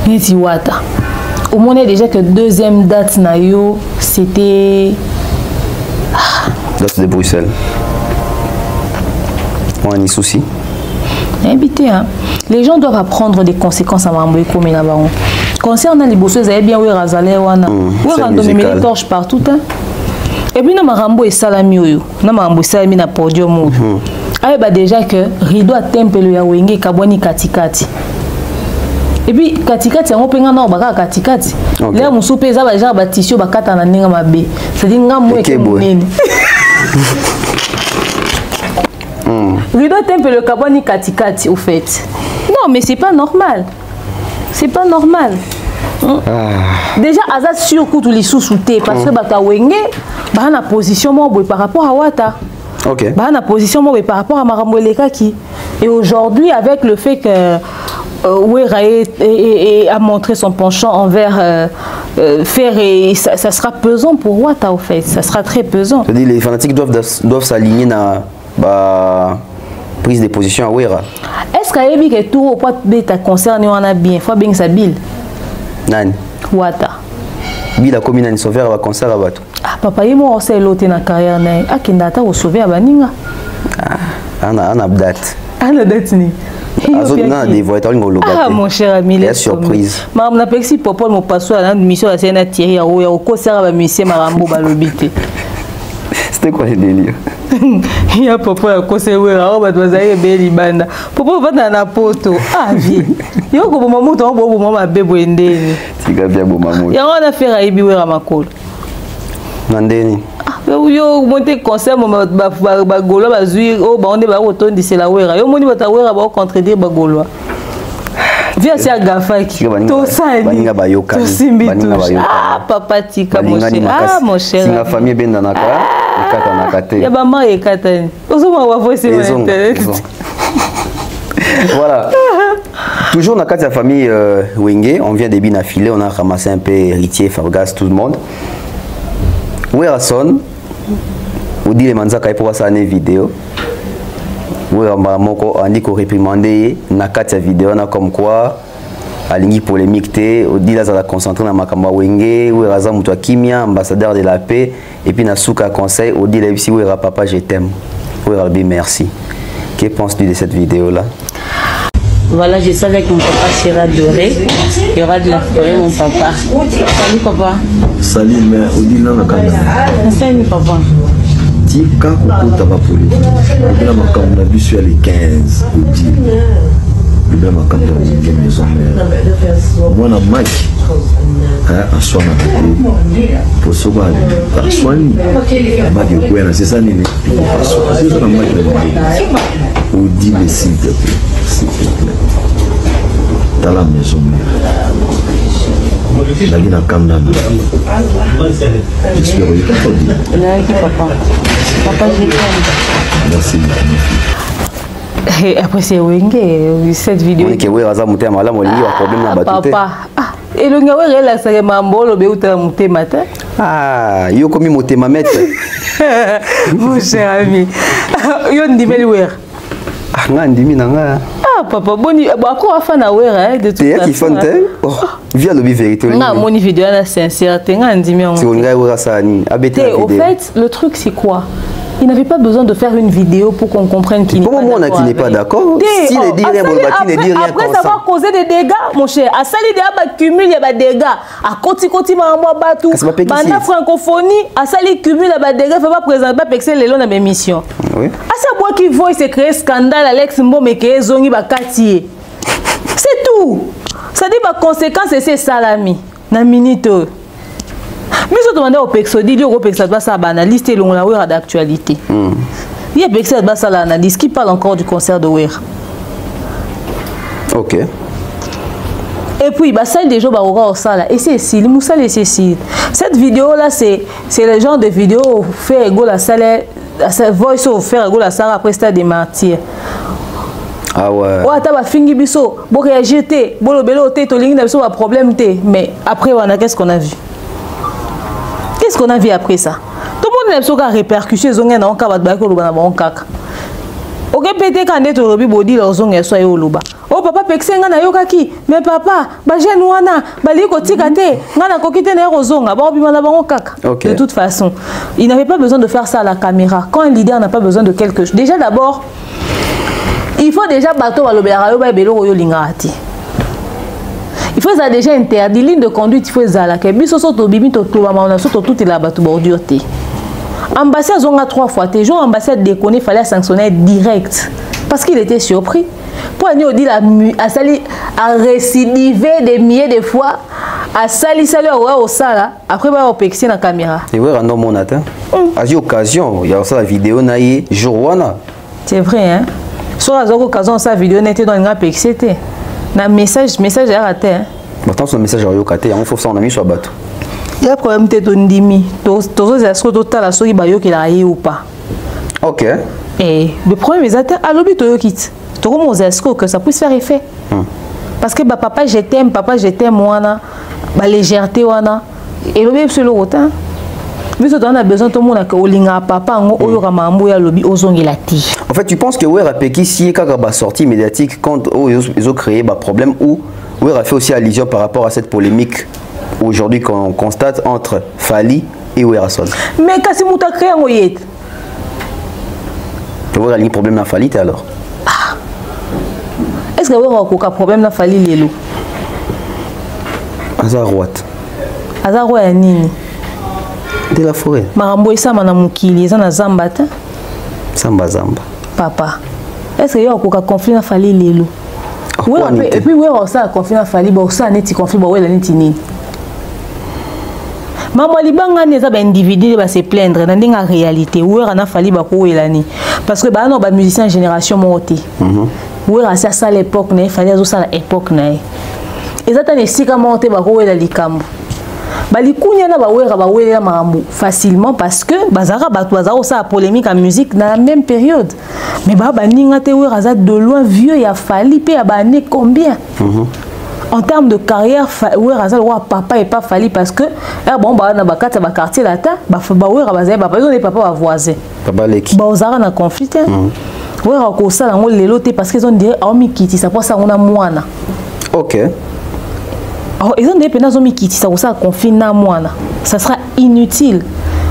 Mais tu vois, au moins, déjà que deuxième date, c'était. Date de Bruxelles. On a des soucis. Invité, hein. Les gens doivent apprendre des conséquences à Mamboé comme il a baron. Concernant les bosses, vous avez bien où Razalé, où on a torches partout. Hein. Et puis, nous avons salami, nous avons salami na podium. Ah, bah déjà que rideau a tempelo ya wenge kabwani katikati. Et puis katikati yango penga na baka katikati. Là musupe za ba genre ba tissu ba kata na ninga mabe. C'est-à-dire nga mweke munene. Rideau tempelo kabwani katikati au fait. Non, mais c'est pas normal. C'est pas normal. Déjà Azat sur coup tous les sous-soutés parce que baka wenge ba na position mo par rapport à Wata. Ok. Bah, la position moi, par rapport à Maramboleka qui. Et aujourd'hui, avec le fait que Ouera a montré son penchant envers faire, et ça sera pesant pour Wata, au fait. Ça sera très pesant. C'est-à-dire les fanatiques doivent s'aligner dans la prise de position à Ouera. Est-ce qu'il y a tout au point de ta concerne, on a bien. Il faut bien que ça bille. Nani Wata. Bila commune en sauver va concert à Bato. Ah papa il m'a aussi l'autre na carrière na akenda ta sauver à baninga. Ah ana date. Ana date ni. Non des voitures ngolo gâté. Ah mon cher ami la surprise. Maman na pexi popo mo passo na mission la scène Thierry ya o concert ba monsieur Marambo balobité. C'était quoi le délire? Il y a popo ya concert wa ba dozaye beli banda. Popo va na poto. Ah vie. Yo ko maman to bo maman bebo ndeni. Tika bien bo maman. Ya on a fait raibi wa makolo. Nandeni. Yo monter concert ba golo ba zui o ba onde ba otondi c'est la wera. Yo moni ba ta wera ba contredire ba golo. Via si agafaki. To sali. Baninga ba yoka. To simbi tout. Ah papa tika mon cher. Ah mon cher. Singa famille benda naka. Ekata nakate. Ya ba ma ekata. Ozo ma wa voice sur internet. Voilà. Toujours dans la famille Wenge, on vient de bien affiler, on a ramassé un peu héritier, Fargas, tout le monde. Où est son? Où dit les manzaka pour voir ça une vidéo? Où est on dit qu'on réprimandé na katia vidéo on a comme quoi à ligne polémique té on dit là ça va concentrer dans makamba Wenge où est Razam Mutua Kimia ambassadeur de la paix et puis na souka conseil on dit là ici où est papa je t'aime où est Rabbi merci. Que penses-tu de cette vidéo là? Voilà, je savais que mon papa sera doré. Il y aura de la forêt, mon papa. Salut, papa. Salut, mais on dit non, salut, papa. Tika, on peut pas pour lui. On a vu sur les 15, on dit. Le même quand on dit que maison mère. Moi, on a Mike. À soin pour se voir. À soin, c'est ça, c'est ça, on dit les s'il te plaît. Dans la maison mère. La Kamna. J'espère que tu peux dire. Papa. Papa, je t'aime. Merci. Et après c'est Wenge, cette vidéo. Oui, que oui, Razam Mutua Malam, il y a un problème dans Batute. Papa. Et le gars, il a ça mambo, le béouta Mutua matin. Ah, yo comme Mutua Mamet. Mon cher ami. Yo ndimeli wer. Ah, nga ndimi nanga. Ah papa, boni, encore afin na wer de tout ça. T'es qui fonte? Oh, via le vérité. Nga moni vidéo na sincère, t'es nga ndimi en. C'est on nga wer ça ni. Au fait, le truc c'est quoi? Il n'avait pas besoin de faire une vidéo pour qu'on comprenne qu'il n'est pas d'accord. Comment on n'est pas d'accord? Si ne dit rien, Bolbati ne dit rien. Après, ça va causer des dégâts, mon cher. À Sali, il y a cumul, il y a des dégâts. À Koti, Marambo, Batou. Banda francophonie, à Sali, cumul, il y a des dégâts. Il ne faut pas présenter, pas pexer les longs dans mes missions. Oui. À ça, moi qui vois, il s'est créé scandale, Alex Mbom et que Zongi Bakati. C'est tout. Ça dit, ma conséquence, c'est salami. Na minito. Mais je demande au Pexodi, il y a un analyste et l'on a d'actualité. Il y a un analyste qui parle encore du concert de Ouera. Ok. Et puis, ça des gens au sala. Et c'est ici, Moussa et Cécile. Cette vidéo-là, c'est le genre de vidéo où fait égaux la salle voice offert la Sarah après stade des martyrs. Ah ouais. Ouais, t'as pas fini biso, bon réagir té, bon le bélo té, to ligne n'a pas problème té, mais après on qu'est-ce qu'on a vu? Qu'est-ce qu'on a vu après ça? Tout le monde n'a pas répercussion zonga na onka bat ko loba na bon kaka. OK pété quand est au body la zonga so yo loba. Oh papa pexenga na yokaki, mais papa, ba jeune wana, ba li ko tika té, ngana ko kité na rozonga, ba obima na bon kaka. De toute façon, il n'avait pas besoin de faire ça à la caméra. Quand un leader n'a pas besoin de quelque chose, déjà d'abord il faut déjà bateau à l'obéra ba belo yo lingati. Il faut ça déjà interdit ligne de conduite, il faut ça la que biso soto bimi to to ba na soto tout la bateau bordure té. Ambassade zonga 3 fois té jour ambassade déconné fallait sanctionner direct parce qu'il était surpris. Pour nous dit la a sali a récidivé des milliers de fois a sali au sala après ba opexer na caméra. Et ouais random mon atteint. À l'occasion, il y a ça la vidéo naïe jourwana. C'est vrai hein. Sur la occasion sa vidéo n'était dans un pexité. Na message est raté hein. Pourtant son message est raté, on faut ça on a mis sur bateau. Il y a problème de ndimi. Tous est-ce que total a soki ba yo ki la yi ou pas. OK. Et le problème est à l'obit to yo quitte. To comment est-ce que ça puisse faire effet. Parce que bah papa je t'aime wana ba légèreté wana et l'obit sur le rotin. Mais ça on a besoin tout le monde que olinga papa ngo oyo kamambo ya lobi ozongela ti. En fait, tu penses que ouais Peki si kaka ba sortie médiatique quand ils ont créé ba problème ou ouais a fait aussi allusion par rapport à cette polémique aujourd'hui qu'on constate entre Fally et Werason. Mais kasi muta créé ngo yet. Tu vois il y a un problème dans Fally alors. Ah. Est-ce que vous avez un problème dans Fally lelo? Azarouat. Azarouat ya nini? De la forêt. Marambo isama na mukili eza na zamba ta? Zamba. Papa. Est-ce que vous avez un conflit dans Fally lelo? Oui, et puis oui, on a un conflit dans Fally, on a un conflit dans Fally. Maman libanga neza ba individu ba se plaindre na ndinga réalité wera na Fally ba ko elani parce que ba no ba musicien génération monté wera ça l'époque na Fally azo ça l'époque na ezata ne sika monté ba ko ela likambo ba likunya na ba wera marambo facilement parce que bazara ba to bazara ça polémique en musique dans la même période mais ba ninga te wera za de loin vieux ya Fally pe ya ba année combien en termes de carrière, papa et pas Fally parce que bon bah na bakata ba quartier là ta ba wera bazé papa ils ont des papa voisins. Papa leki. Ba ozara na conflit. Wera ko sala ngo lelo te parce qu'ils ont dit a mi kiti ça pour ça on a mwana. OK. Alors ils ont dit pena zo mi kiti ça pour ça conflit na mwana. Ça sera inutile.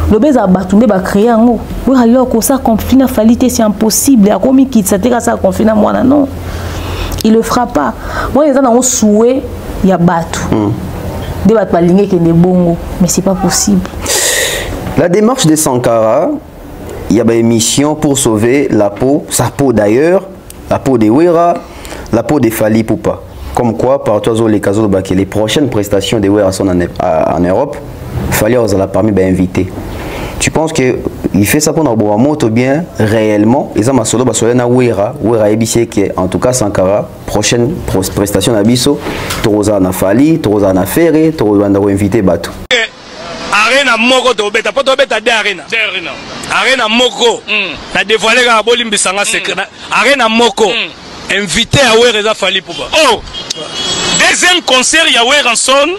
Le beza batunde ba créer ngo. Wera lo ko ça conflit na Fally c'est impossible. A ko mi kiti ça te ça conflit na mwana non. Il le fera pas. Moi, les gens ont souhait, il y a battu. Des battu balingé qui est bongo, mais c'est pas possible. La démarche de Sankara, il y a une émission pour sauver la peau, sa peau d'ailleurs, la peau de Wera, la peau de Fally Poupa. Comme quoi, par toi, les casos de les prochaines prestations de Wera sont en Europe, Fally aux a parmi d'inviter. Tu penses qu'il fait ça pour un moto bien réellement? Ils ont solo na Wera ebissé qui en tout cas Sankara prochaine prestation na biso Toroza na Fally, Toroza na Ferré, Toroza na invité bateau. Arena moko to beta poto beta de arena. Arena moko na dévoiler ka bolimbisanga secret. Arena moko invité à Wera Fally Poupa. Oh. Deuxième concert ya Werason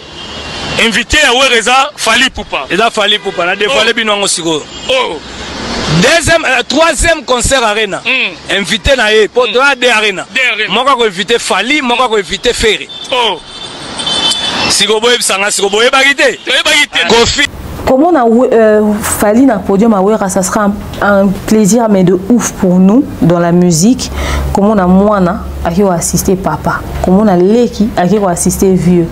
invité à Wera Fally Poupa. Et là Fally Poupa na dévoiler binongo siko. Oh. Troisième concert arena. Invité na e pour droit de arena. Moko ko invité Fally, moko ko invité Ferré. Oh. Siko boye bisanga siko boye bagité. Kofi. Comment on a Fally na podium à Wera, ça sera un plaisir mais de ouf pour nous dans la musique. Comment on a Moana qui va assister papa. Comment on a Leki qui va assister vieux.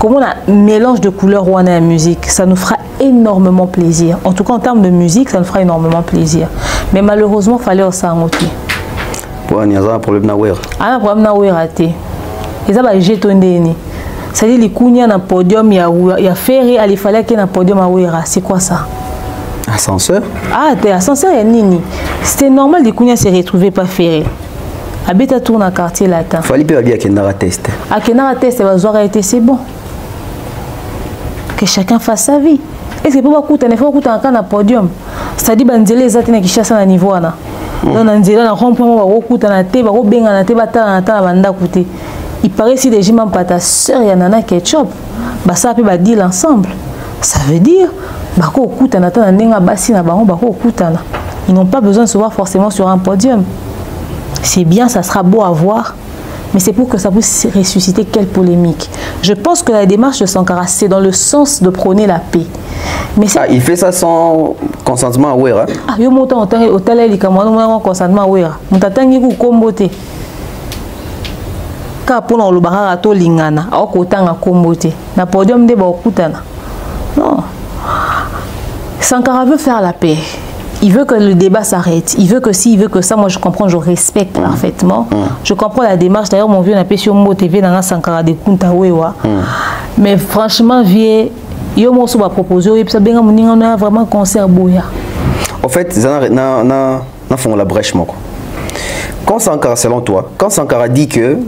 Comment on a mélange de couleurs dans la musique. Ça nous fera énormément plaisir. En tout cas en termes de musique, ça nous fera énormément plaisir. Mais malheureusement, Fally au sangoté. Ouais, il y a un problème na Wera. Ah, un problème na Wera té. Et ça va jeter ni. C'est-à-dire les kounia na podium, il y a Ferré, il fallait qu'il y ait un podium à Wera. C'est quoi ça? Ascenseur? Ah, t'es ascenseur et nini. C'était normal les kounia se retrouvaient pas Ferré. Habite à tourner dans quartier latin. Fally peut bien qu'il y ait un test. À Kenara test, c'est bon. Que chacun fasse sa vie. Et c'est pas beaucoup, il faut qu'on ait un podium. c'est-à-dire banzele ezati na Kinshasa na niveau wana donc na nzela na rond-point ba kokuta na te ba ko benga na te ba tala na banda koute il paraît si les gens pas ta sœur ya Nana Ketchup ba ça peut ba deal ensemble ça veut dire ba ko kuta na ta na ndenga basi na bango ba ko kuta na ils n'ont pas besoin de se voir forcément sur un podium c'est bien ça sera beau à voir mais c'est pour que ça puisse ressusciter quelle polémique. Je pense que la démarche de Sankara, c'est dans le sens de prôner la paix. Mais il fait ça sans consentement à Ouera. Ah, il y a un consentement à Ouera. Il y a un comboté. Car pour nous, le barrage à tout lingana, à autant à comboté. Na podium de Bakutana. Non. Sankara veut faire la paix. Il veut que le débat s'arrête. Il veut que si, il veut que ça. Moi, je comprends, je respecte parfaitement. Je comprends la démarche. D'ailleurs, mon vieux n'a pas sur Mo TV dans Sankara de Kuntawewa. Mais franchement, vieux, il y a un proposé. On a vraiment concert Boya. En fait, on fait la brèche. Quand Sankara, selon toi, quand Sankara dit que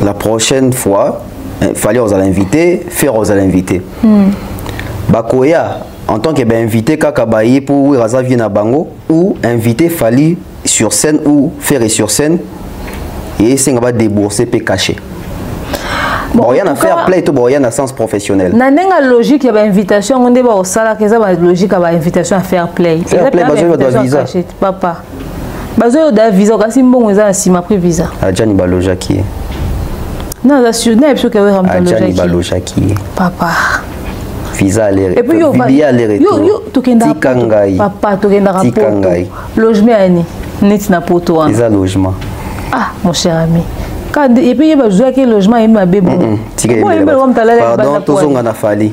la prochaine fois, il fallait aux inviter, faire aux invités. Bakoya. En tant qu'invité Kakabaye pour Raza Viena Bango ou invité Fali sur scène ou faire sur scène et c'est va débourser et cacher. Bon, il y a un fair play tout il y a un sens professionnel. Na nenga logique ya ba invitation on débat au sala que ça ba logique ba invitation à fair play. Fair play bazo de visa. Papa. Bazo de visa kasi mbongo za sima pris visa. Adjani balojaki. Non, la sûr n'est sûr que we ramta logique. Adjani balojaki. Papa. Visa à l'air. Et puis yo papa tokenda rapport. Logement ani net na poto wana. Visa logement. Ah mon cher ami. Et puis il y a besoin que logement est ma bébé. Pardon, tout ça na fali.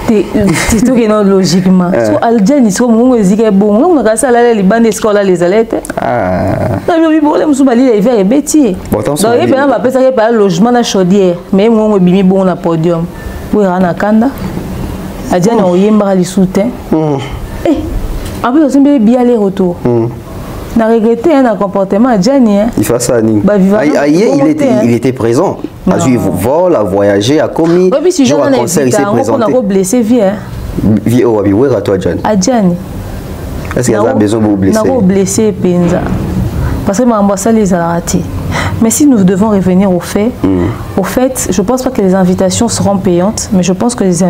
C'est tout qui est logiquement. So Algérie so mon musique bon. On a ça là les bandes scolaires les alettes. Ah. Non mais problème sous bali les verts et bêtier. Donc il va pas ça pas logement na chaudière. Mais moi bimi bon na podium. Oui rana kanda. Adjani oyemba li soutien. Eh. Après on s'est bien aller retour. Na regretté un comportement Adjani. Il fait ça ni. Il était présent. A joué vol, a voyagé, a commis. Oui, si jour à concert, il s'est présenté. On a blessé vie. Vie au abi, où est toi Adjani? Adjani. Est-ce qu'il y a besoin de vous blesser? On a blessé Penza. Parce que ma ambassade les a ratés. Mais si nous devons revenir au fait, je ne pense pas que les invitations seront payantes, mais je pense que les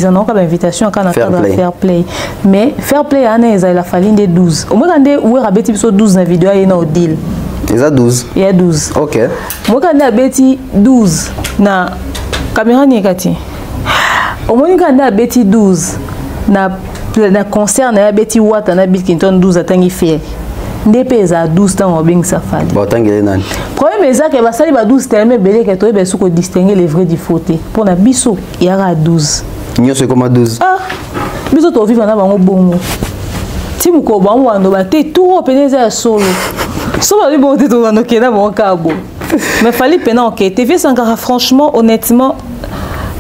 en ont comme invitation à fair play. Mais fair play, il a fallu des 12. Au moins, où est Rabeti 12 dans vidéo, il y a un deal. Il y a 12. Il y a 12. Ok. Moi, quand il y a 12 na caméra négative. Au moins, quand il y a 12 na concert, il y a 12 watts, il y a 12 à tangi fier. Ndépé à 12 temps au bing safari. Bon, tangi nan. Problème c'est que basali ba 12 tellement belé que toi ben sous distinguer les vrais du fauté. Pour na biso, il y aura 12. Nyo c'est comme 12. Ah. Biso to vivre na bango bongo. Ti muko bango ando ba te tout peneza solo. So ba bon te to ando kena bon kabo. Mais fallait pena enquêter. TV Sankara franchement honnêtement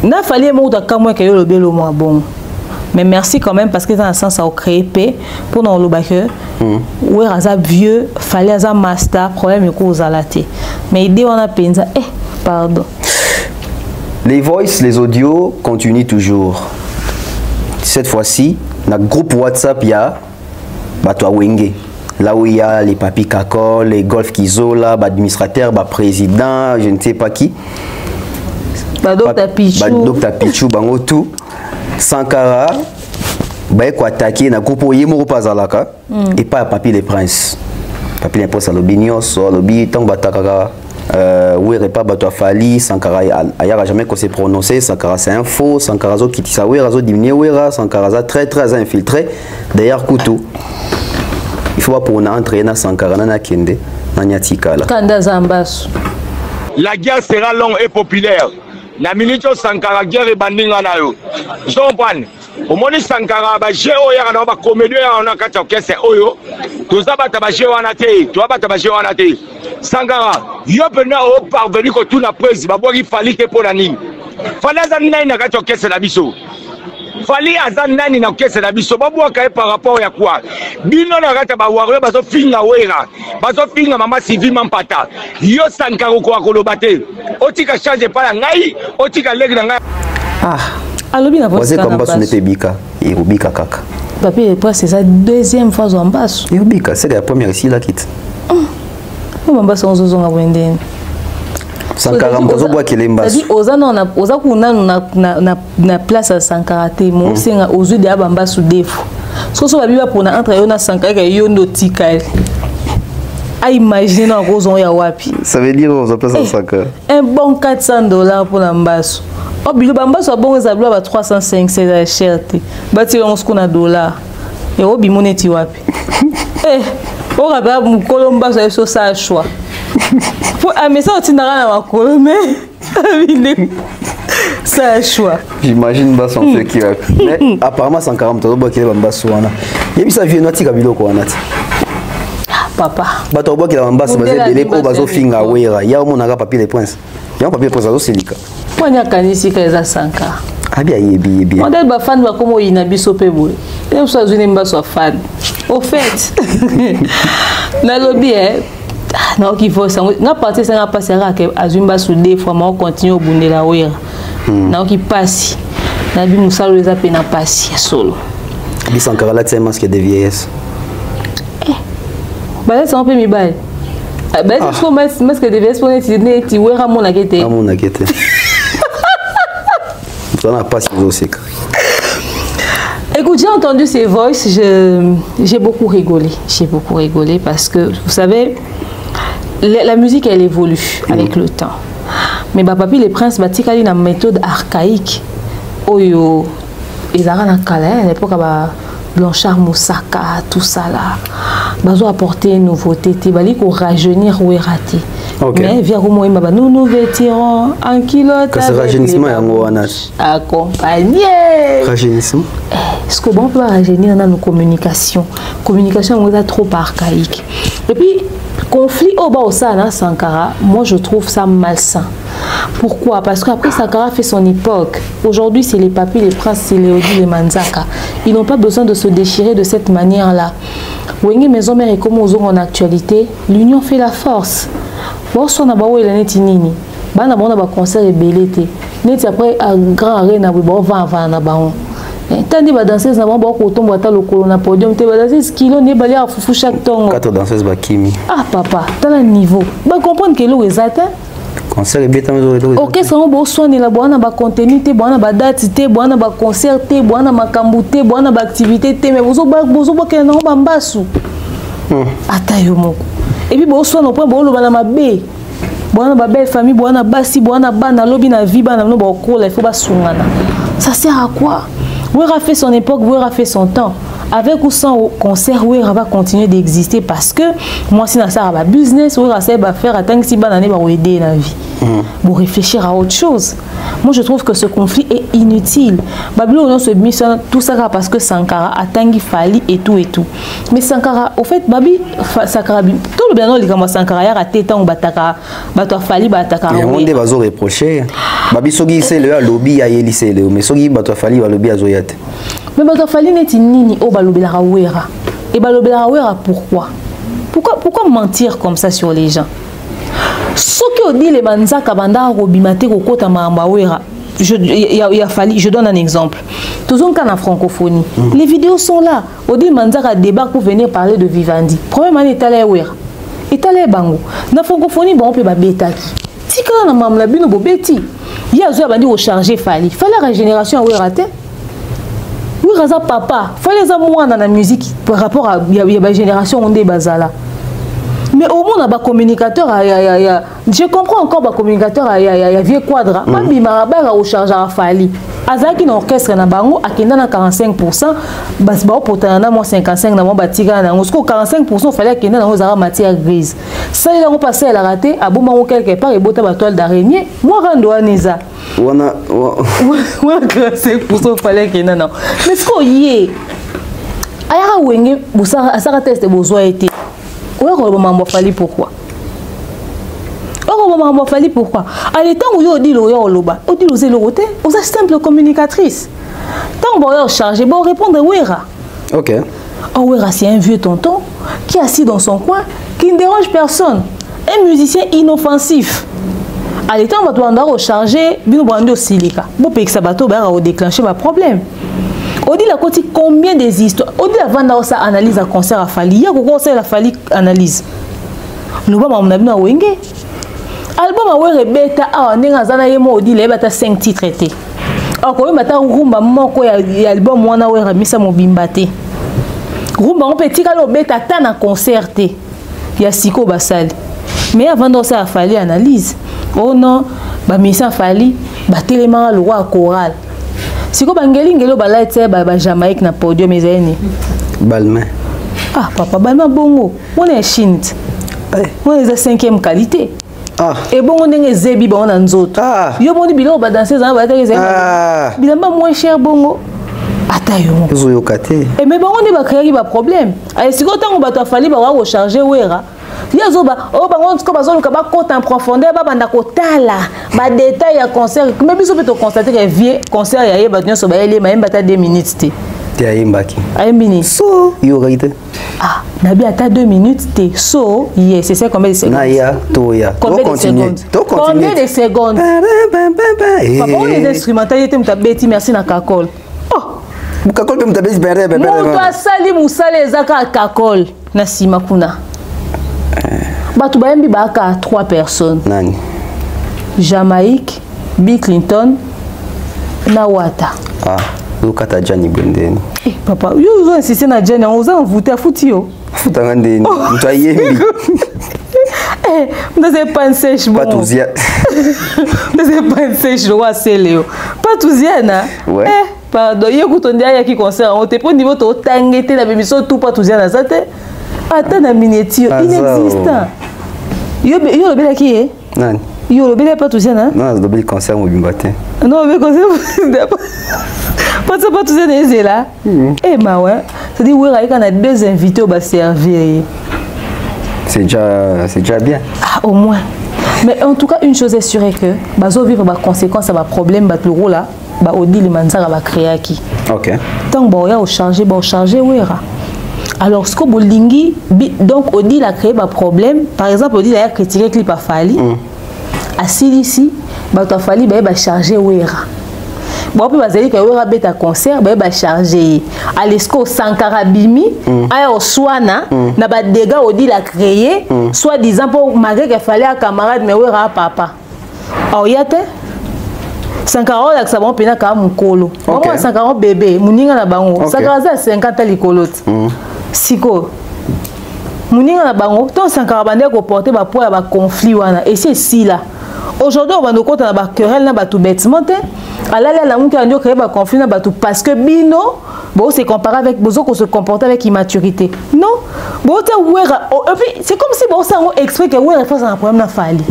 n'a fallu mo da kamwe que yo le belo mo bon. Mais merci quand même parce que dans un sens ça a créé paix pour nous le backer. Ouais, un vieux, fallait un master, problème est cause à la thé. Mais idée on a pensa, pardon. Les voices, les audios continuent toujours. Cette fois-ci, dans le groupe WhatsApp, il y a Bato Wenge. Là où il y a les papis Kakol, les Golf Kizola, l'administrateur, le président, je ne sais pas qui. Dr Pichou, bango tout. Sankara, bah quoi attaquer na groupe yemo pas alaka et pas Papi les Princes. Papi les Princes alobinios, alobi tant batakaka ouais pas bato fali Sankara ayara jamais qu'on s'est prononcé Sankara c'est un faux Sankara zo kiti sa wera zo diminuer wera Sankara za très infiltré d'ailleurs couteau. Il faut pas pour entrer na Sankara na kende na nyatikala. Kanda Zambas. La guerre sera longue et populaire. La minute Sankara guerre et bandinga na yo. Je comprends. Au moins Sankara ba jeu oya na ba comédie na kati orchestre oyo. Toza ba tabaje wana te, to ba tabaje wana te. Sankara, yo pena o parvenir ko tout na presse ba boki fali ke pour la nini. Fali azan nani na kati orchestre na biso. Fali azan nani na orchestre na biso ba boka par rapport ya quoi. Bino na kati ba waro ba so finga wera. Ba so finga mama Sylvie Mampata. Yo Sankara ko akoloba te. Otika change pas ngai, otika leg na ngai. Ah. Alobi na voix comme bas n'était bika et rubika kaka. Papi les princes c'est sa deuxième fois en bas. Yobika, c'est la première ici la quitte. Maman son zozonga wenden. Sankara mbozo bois qu'il est mbas. C'est-à-dire oza kuna na place à Sankara te mo senga ozu de abamba sous défaut. Ce que so babi ba pona entre yo na Sankara ka yo notika. A imaginer na kozon ya wapi. Ça veut dire on s'appelle ça Sankara. Un bon $400 pour la mbasso. Oh bilo bambasso bon ezablo ba 305 c'est la cherté. Bati on ce qu'on a $. Et obi moneti wapi. On va mu kolomba so ça choix. Mais ça on n'a rien à colomber. Ça choix. J'imagine pas son fait qui va. Mais apparemment 140 to bois qu'il bambasso wana. Yebi sa vie noti ka biloko wana ti. Papa. Bato bois qu'il bambasso bazé belé ko bazo finga wera. Ya mo na papier les princes. Ya papier prince azo silika. Ponya kanisi ka eza Sankara. Abia yebi. Modèle ba fan ba komo ina biso pe boule. Et so azuni mbaso fan. Au fait. Na lobby non qu'il faut ça na partir ça na passer que azumba sous deux fois mais on continue au bundela wera. Na qui passe. Na bi musalo eza pe na passe solo. Bi Sankara là c'est masque de vieillesse. Bah là c'est un peu mi bail. Bah c'est trop masque de vieillesse pour ne ti wera mon akete. Mon akete. Ça n'a pas si aussi. Écoute, j'ai entendu ces voices, j'ai beaucoup rigolé. J'ai beaucoup rigolé parce que, vous savez, la musique, elle évolue avec le temps. Mais papi, les princes, ils ont une méthode archaïque. Oyo, ils ont un câlin, à l'époque, Blanchard Moussaka, tout ça là. Ils ont apporté une nouveauté, ils ont rajeunir ou raté. Mais via nous nous vêtirons en kilote. C'est rajeunissement accompagné. Rajeunissement. Est-ce que bon peut rajeunir dans nos communications? Communication est trop archaïque. Et puis conflit au bas au sein Sankara, moi je trouve ça malsain. Pourquoi? Parce qu'après Sankara fait son époque. Aujourd'hui c'est les papis, les princes, c'est Léodi, les Manzaka. Ils n'ont pas besoin de se déchirer de cette manière-là. Wenge maison mère et comme aux en actualité, l'union fait la force. Bon, si on a baou et la neti nini, bah na bon na ba concert et belleté. Neti après un grand arène na bon va na baon. Tandis ba danseuse na bon ba ko tombo ata lokolo na podium te ba danseuse kilo ne ba lia fufu chaque tongo. Quatre danseuses ba kimi. Ah papa, dans le niveau. Ba comprendre que l'eau exact. Concert et bêta mais OK, ça on bo soigner la bon na ba contenu te, bon na ba date te, bon na ba concert te, bon na makambu te, bon na ba activité te, mais bozo ba ke na ba mbasu. Ata yo moko. Et puis bon soin au point bon na mabe. Bon na ba belle famille, bon na basi, bon na bana lobi na vie bana no ba ko la il faut ba sungana. Ça sert à quoi? Wera fait son époque, Wera fait son temps. Avec ou sans concert, Wera va continuer d'exister parce que moi si na ça va business, Wera ça va faire attendre si banane va aider la vie. Pour réfléchir à autre chose. Moi je trouve que ce conflit est inutile. Babylone on se mission tout ça parce que Sankara a tangi Fali et tout. Mais Sankara au fait Babi Sankara tout le bien non les comme Sankara ya raté tant bataka bato Fali bataka. Et on des bazo reprocher. Babi sogi c'est le lobby a yelise le mais sogi bato Fali va lobby a zoyate. Mais bato Fali neti nini o balobela Wera. Et balobela Wera pourquoi? Pourquoi mentir comme ça sur les gens? Ce que dit les Manzaka Banda Robimate Kokota Mahambawera, je donne un exemple. Toujours qu'en francophonie, les vidéos sont là. Odi Manzaka débarque pour venir parler de Vivendi. Premièrement, il est allé Wera. Il est allé Bango. Dans la francophonie, on peut bétaki. Si quand on a mamla bino bobeti, il y a un bandi au chargé Fali. Fallait la régénération à Wera te. Wera za papa. Fallait za moi dans la musique par rapport à la génération on est bazala. Mais au moins, on a un communicateur, je comprends encore un communicateur, il y a vieux quadra. Même si on au charge à Fali. Azaki na orchestre na bango, akenda na 45%, bas ba potana na mo 55 na mo batiga na ngo 45% fallait akenda na ozara matière grise. Ça il a passé à la raté, aboma ngo quelque part et bota ba toile d'araignée, moi rando aniza. Wana 45% fallait akenda na. Mais ce qu'on y est. Ayara wenge busa asara test besoin été. Pourquoi? Pourquoi? À l'état où on dit on est simple communicatrice. Tant qu'on va charger, on répondre Wera. Ok. Wera, c'est un vieux tonton qui est assis dans son coin, qui ne dérange personne. Un musicien inoffensif. À l'état, on va recharger, bien au silica. Bon, pour que ça bateau va déclencher un problème. Odi la koti combien des histoires. Odi avant d'avoir ça analyse à concert à Fali. Il y a quoi ça la Fali analyse. Nous va mon ami na wenge. Album a were beta a nenga zana yemo odi le bata 5 titres traités. Ako we bata rumba moko ya album wana were misa mobimba te. Rumba on petit kalo beta ta na concert te. Ya siko basali. Mais avant d'avoir ça Fali analyse. Oh non, ba misa Fali ba téléma le roi choral. Siko bangeli ngelo balaite ba Jamaïque na podium ezeni. Balmain. Ah papa Balmain bongo. On est chinte. On est de 5e qualité. Ah. Et bon on est zebi ba on a nzoto. Ah. Yo bon bilo ba danser za ba teke zebi. Ah. Bilamba moins cher bongo. Ata yo. Zo yokate. Et mais bon on est ba créer ba problème. Ay siko tango ba to fali ba wa recharger wera. Yazoba o ba on ko ba zo ka ba côté en profondeur ba banda ko tala ba détail ya concert mais biso peut constater que vieux concert ya ba nyo so ba ele ma mbata 2 minutes te. Te ayembaki. Ayembini. So yo gaite. Ah, nabi ata 2 minutes te. So yes, c'est combien de secondes? Na ya to ya. Combien de secondes? Combien de secondes? Papa on les instrumentalités m'ta beti merci na kakol. Oh, kakol pe m'ta beti bere bere. Mo to sali musale ezaka kakol na sima kuna. Batu bayembi baka 3 personnes. Nani? Jamaïque, Bill Clinton, Nawata. Ah, ukata Johnny Bendeni. Eh papa, yo uzo insisté na Johnny, on uzo voter futi yo. Futa ngandeni. Mtu ayembi. Eh, ndase pansèche bon. Patuzia. Ndase pansèche lo wa seleo. Patuzia na. Ouais. Eh, pardon, yo kutondia ya ki concert, on te po niveau to tangete na bémission tout patuzia na zate. Attends na miniature inexistant. Yo le bela qui est? Nani? Yo le bela pas tout ça, non? Non, le bela concert au Bimbaté. Non, mais concert pas ça pas tout ça n'est là. Eh ma ouais, ça dit ouais, on a 2 invités au bas servir. C'est déjà bien. Ah au moins. Mais en tout cas une chose est sûre que bazo vivre ba conséquence à ba problème ba le là, ba odi le manzara ba créer qui. OK. Tant ba ya au charger wera. Alors, ce que Bolingi, donc, Odi a créé un problème. Par exemple, Odi a critiqué le clip à Fali. À Silici, il Fali va charger Wera. Bon, puis, il va Wera bête à concert, il va charger. À l'esco Sankara Bimi, à Oswana, n'a pas de dégâts, Odi l'a créé, soit disant pour malgré qu'il fallait un camarade, mais Wera papa. Alors, il y a Sankara la sabon pena ka mukolo. Maman Sankara bébé, muninga na bango. Sankara za 50 likolote. Siko. Muninga na bango, ton Sankara bande ko porter ba poids ba conflit wana et c'est si là. Aujourd'hui on va nous compter na ba querelle na ba tout bêtement te. Ala la muke ando créer ba conflit na ba tout parce que bino bon c'est comparé avec bozo qu'on se comporte avec immaturité. Non. Bon te wera et puis c'est comme si bon ça on exprès que wera face un problème na Fali.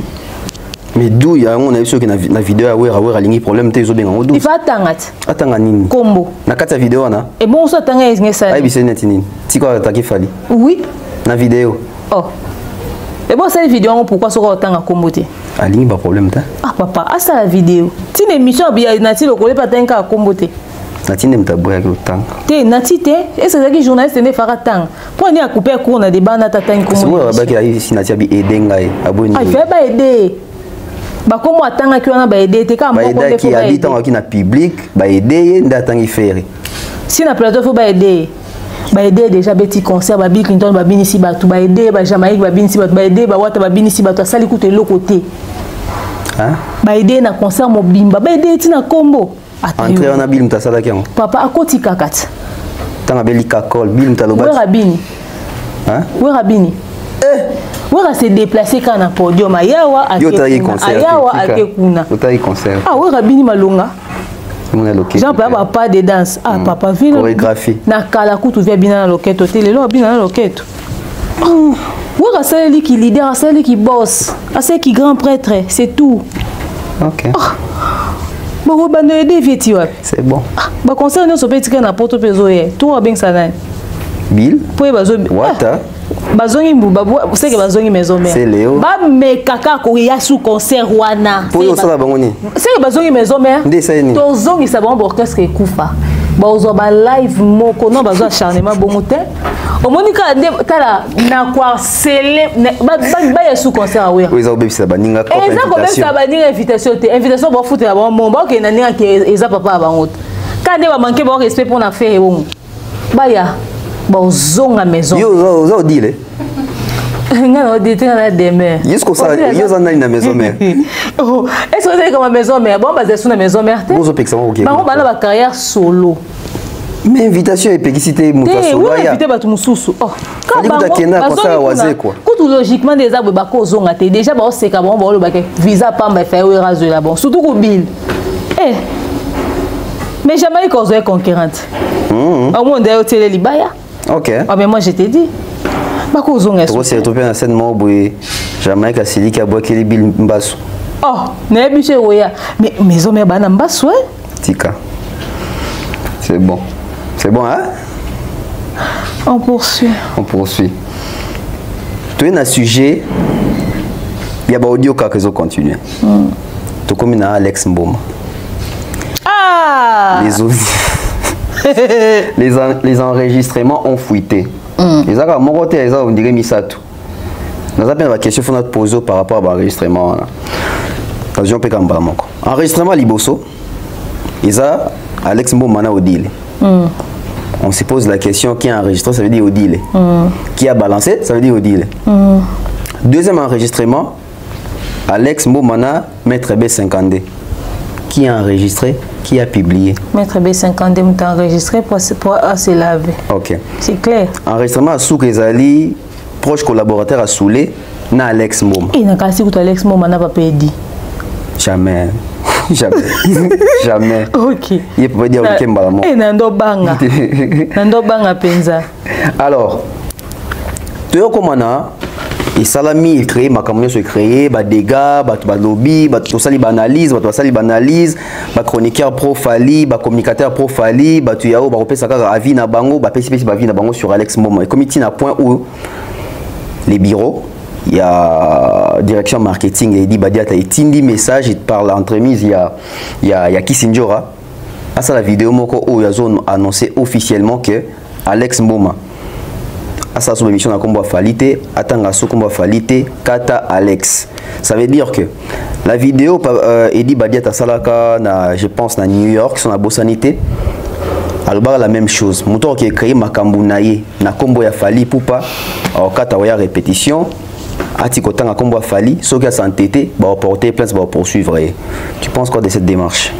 Mais d'où il y a on a vu que la vidéo a ligne problème te zo benga odu. Il va tangat. Atanga nini? Combo. Na kata vidéo na. Et bon ça tanga ezngesa. Ai bise net nini? Tiko ataki Fali. Oui. Na vidéo. Oh. Et bon cette vidéo pourquoi ça tanga combo te? A ligne pas problème ta. Ah papa, à ça la vidéo. Ti émission bien nati le coller pas tanga combo te. Nati ne mtaboya ke tanga. Te nati te, est-ce que les journalistes ne fera tanga? Pour ni à couper court na débat na tanga combo. C'est vrai ba ki si nati abi aider ngai aboni. Ah il fait pas aider. Ba comment attendre que on a ba aider te ka mo ko qui habite en qui na public ba aider ndatangi faire. Si na plateau faut ba aider. Ba aider déjà petit concert ba Bill Clinton ba binisi ba tout ba aider ba Jamaïque ba binisi ba ba aider ba wata ba binisi ba to sali koute le côté. Hein? Ba aider na concert mobimba ba aider tina combo. Entrer on a Bill mtasala kiango. Papa akoti kakat. Tanga beli kakol Bill mtaloba. Où rabini? Hein? Où rabini? Où va se déplacer quand on a podium ayawa akekuna. Concert. Ah où rabini malonga? Jean papa pas de danse. Ah papa vient chorégraphie. Na kala kutu vient bien dans loquette hôtel là bien dans loquette. Où va celle qui leader, celle qui boss, celle qui grand prêtre, c'est tout. OK. Bon ba no aider vieti wa. C'est bon. Ba concert no so petit na poto pezoye. Tout va bien ça nan. Bill. Pour bazo. Wata. Bazongi mbuba vous savez que bazongi maison mère. C'est Léo. Ba me kaka ko ya sous concert wana. Pour yo sala bangoni. C'est que bazongi maison mère. Ndesani. Tozongi sa bon orchestre ekufa. Ba ozo ba live moko non bazo acharnement bongote. Au monika tala na kwa célé ba ya sous concert awe. Oui za obebisa baninga ko invitation. Eza ko besa baninga invitation te. Invitation ba foot ya ba momba ke na ninga ke eza papa bangote. quand on va manquer de respect pour la faire, baya, zone à maison. Yo, dis-le. On dit que la demeure. Est-ce que ça, yo, ça n'a une maison mère. Est-ce que c'est comme une maison mère? Bon, c'est sur la maison mère. Vous avez ça, ok. Bah, on va avoir carrière solo. Mais invitation et pédicité, mouta solo. Oui, invité ba tumususu. Oh, quand ba ça oisé quoi. Tout logiquement des arbres ba ko zonga te déjà ba c'est ka bon ba le ba visa pamba faire ou raser là bon surtout ko bill. Eh. Mais jamais cause conquérante. Au moins d'ailleurs télé libaya. OK. Ah mais moi je t'ai dit. Ba ko zonga. Trop c'est retrouvé dans scène mo boy. Jamais ka sili ka bois kili bill mbasu. Oh, na biche oya. Mais maison mais ba na mbasu hein. Tika. C'est bon. C'est bon, hein? On poursuit. On poursuit. Tu es dans un sujet, il y a des audio qui ont continué. Tu es comme Alex Mboma. Ah! Les enregistrements ont fuité. Les gens, mon côté, ils ont dit mis ça tout. Nous avons une question qu'il faut poser par rapport à l'enregistrement. Enregistrement Liboso, ils ont Alex Mboma na Odile. On se pose la question qui a enregistré, ça veut dire Odile. Qui a balancé, ça veut dire Odile. Deuxième enregistrement, Alex Mbomana, Maître B50D. Qui a enregistré, qui a publié. Maître B50D m'a enregistré pour se laver. Ok. C'est clair. Enregistrement à Souk Ezali, proche collaborateur à Soulé, na Alex Mboma. Et n'a qu'à si Alex Mboma pas payé. Jamais. Jamais. Jamais. Ok. Il peut pas dire que Mbalamo. Et Nando Banga. Nando Banga Penza. Alors, tu es comme et Salami, il crée, ma camion se crée, bah dégâts, bah lobby, bah tout ça, il banalise, bah chroniqueur pro Fali, bah communicateur pro Fali, bah tu yao, bah repère ça à vie na bango, bah pesi bah vie na bango sur Alex Mboma. Et comme il tient à point où les bureaux, il y a direction marketing, il dit Badia il tindi message, il parle entremise, il y a Kissinjora. À ça la vidéo moko où il a annoncé officiellement que Alex Mboma à sa émission à combat falité, attends so combat falité, kata Alex. Ça veut dire que la vidéo Edi Badia Salaka na je pense na New York, son abosanité. Alors la même chose. Moteur qui est créé makambu naye na combo ya fali poupa, alors kata waya répétition. Ati kotanga combo fali, ceux qui sont entêtés, va porter plainte, va poursuivre. Tu penses quoi de cette démarche?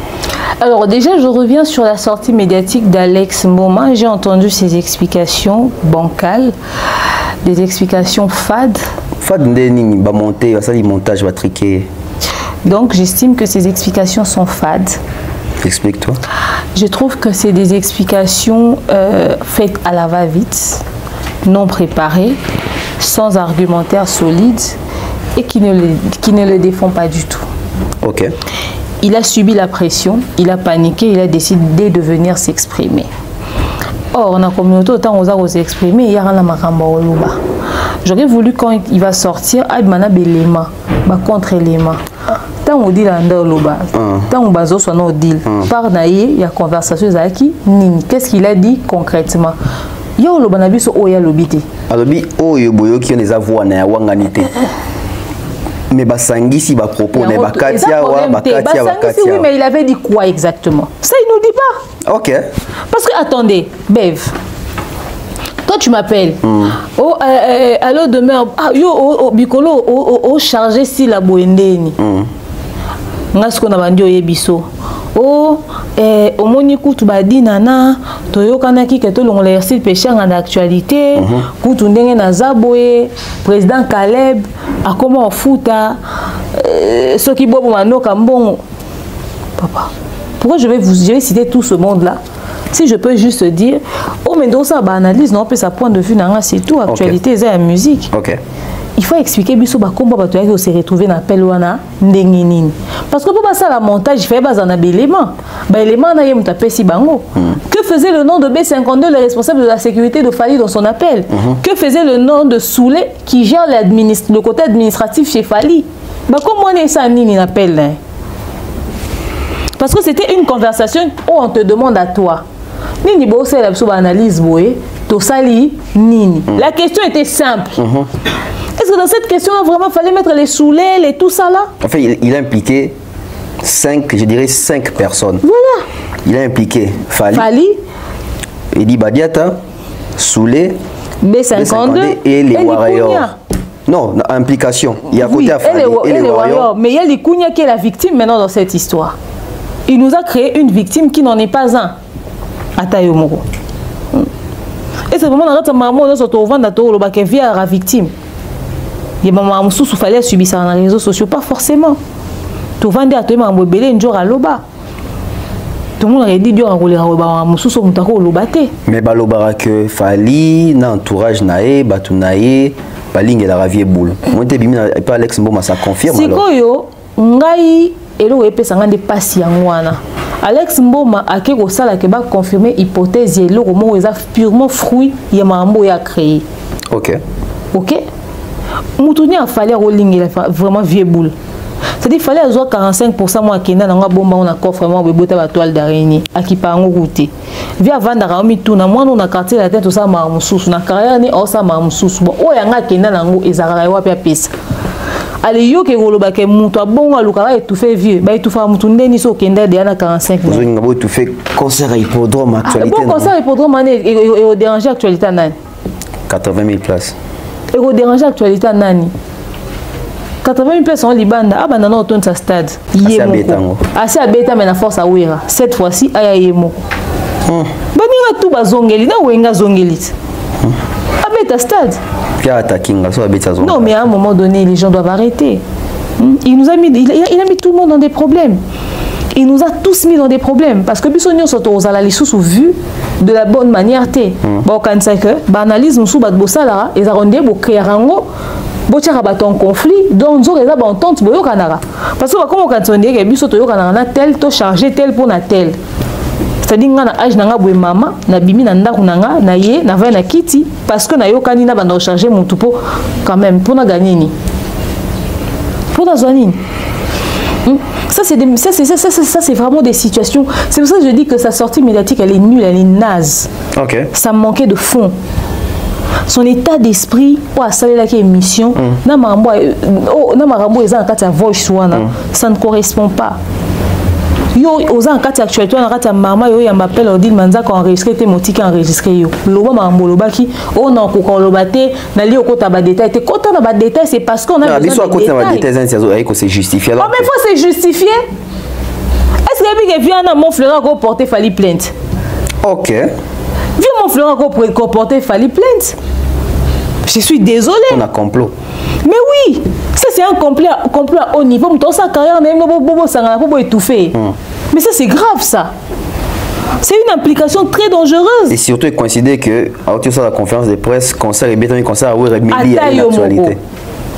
Alors déjà, je reviens sur la sortie médiatique d'Alex Mboma. J'ai entendu ses explications bancales, des explications fades. Fade ndeni va monter, ça les montages va triquer. Donc j'estime que ces explications sont fades. Explique-toi. Je trouve que c'est des explications faites à la va-vite, non préparées, sans argumentaire solide et qui ne le défend pas du tout. Ok. Il a subi la pression, il a paniqué, il a décidé de venir s'exprimer. Or, dans la communauté, autant on a s'exprimer, il y a un makamba oluba. J'aurais voulu quand il va sortir, Admana Belema, contre Lema. Tant on dit l'andoloba, tant on baso soit non deal. Par naïe, il y a conversation avec Nini. Qu'est-ce qu'il a dit concrètement? Il y a le banabiso oya lobité. Alobi oyo boyo qui les avoua na wanganité. Mais basangisi ba propos ne bakatia wa bakatia. Oui, mais il avait dit quoi exactement? Ça il nous dit pas. OK. Parce que attendez, Bev. Toi tu m'appelles. Oh allô demain yo bikolo o chargé si la boendeni. Ngasko na bandi oyebiso. Oh omoni kutu badi nana toyokana ki keto longola ersi pêcheur en actualité kutu ndenge na zaboye président Caleb a comment futa ceux qui bobo manoka mbongo. Papa, pourquoi je vais citer tout ce monde là? Si je peux juste dire oh mais donc ça ba analyse non peut sa point de vue na c'est tout actualité c'est la musique. OK. Il faut expliquer biso ba komba ba toyaki se retrouver na appel wana ndenge nini parce que pour passer la montage il fallait bazana élément ba élément na yem tapé si bango. Que faisait le nom de B52 le responsable de la sécurité de Fali dans son appel? Que faisait le nom de Soulé qui gère le côté administratif chez Fali? Bah comment on est ça nini appel là? Parce que c'était une conversation où on te demande à toi nini bo c'est la analyse boé to sali nini. La question était simple. Est-ce que dans cette question, il vraiment fallait mettre les soulets, les tout ça là? En fait, il a impliqué 5 personnes. Voilà. Il a impliqué Fali, Edi Badiata, Soulé, B52 et les Warriors. Non, implication. Il y a côté à Fali et les Warriors. Mais il y a Likunya qui est la victime maintenant dans cette histoire. Il nous a créé une victime qui n'en est pas un. Atayo Moro. Et c'est vraiment dans maman on se vendre à qui vient la victime. Il y a maman sous fallait subir ça dans les réseaux sociaux pas forcément. Tu vends à toi maman belé un jour à loba. Tout le monde a dit Dieu a roulé à maman sous son tako lobate. Mais balobara que Fali na entourage nae batu nae balingue la ravier boule. Moi te bimi pas Alex Mboma ça confirme alors. Sikoyo ngai elo epesa ngande pasi yangwana. Alex Mboma a ke kosala ke ba confirmer hypothèse elo mo eza purement fruit ya mambo ya créé. OK. OK. Moutouni a fallu roling vraiment vieux boule. C'est-à-dire qu'il fallait avoir 45% moins qu'il y a un bomba on a coffre vraiment bébota la toile d'araignée à qui par un route. Via vendre à mi tout na moi on a quartier la tête au sa marmoussous na carrière ni au sa marmoussous bon oh yanga kenda nango ezara wa pia pesa. Allez yo ke golo ba ke muto bon alukara étouffé vieux ba étouffé muto ndeni so kenda de na 45 000. Vous ngabo étouffé concert à hippodrome actualité. Bon concert hippodrome et au déranger actualité nani 80 000 places. Et au déranger actualité nani 80 000 places en Libanda, ah ben non, on tourne sa stade. Assez à bêta, mais la force à ouira. Cette fois-ci, à Yemo. Banira tout bas zongeli, na ouenga zongelit. À bêta stade. Non, mais à un moment donné, les gens doivent arrêter. Il nous a mis, il a mis tout le monde dans des problèmes. Il nous a tous mis dans des problèmes. Parce que Bissonio Soto la sous vu de la bonne manière. Bon, quand c'est que, banalisme sous bat bossala, et ça rendait beau créer un mot. Botia baton conflit donc zo reza ba entente boyo kanara parce que comme quand on dit que biso to yo kanara na tel to charger tel pour na tel c'est-à-dire ngana âge nanga boye mama na bimi na ndaku nanga na ye na va na kiti parce que na yo kanina ba na charger mon tupo quand même pour na gagner ni pour na zonine. Ça c'est vraiment des situations. C'est pour ça que je dis que sa sortie médiatique elle est nulle, elle est naze. OK. Ça manquait de fond. Son état d'esprit ou à saler la émission na marambo eza en kati ya voice wana ça ne correspond pas. Yo oza en kati ya actualité na kati ya mama yo ya m'appelle Odile Manzaka enregistré te motiki enregistré yo loba marambo lobaki o na ko lobate na li okota ba détail te kota na ba détail c'est parce qu'on a besoin de détails. Ba détails c'est justifié là. Mais faut se justifier. Est-ce que bien vient na mon fleur ko porter Fali plainte? OK. Viens mon fleur ko porter Fali plainte. Je suis désolé. On a complot. Mais oui, ça c'est un complot à haut niveau. Sa carrière n'est étouffé. Mais ça c'est grave ça. C'est une implication très dangereuse. Et surtout il coïncide que à la conférence de presse, concert et béton concert à l'actualité.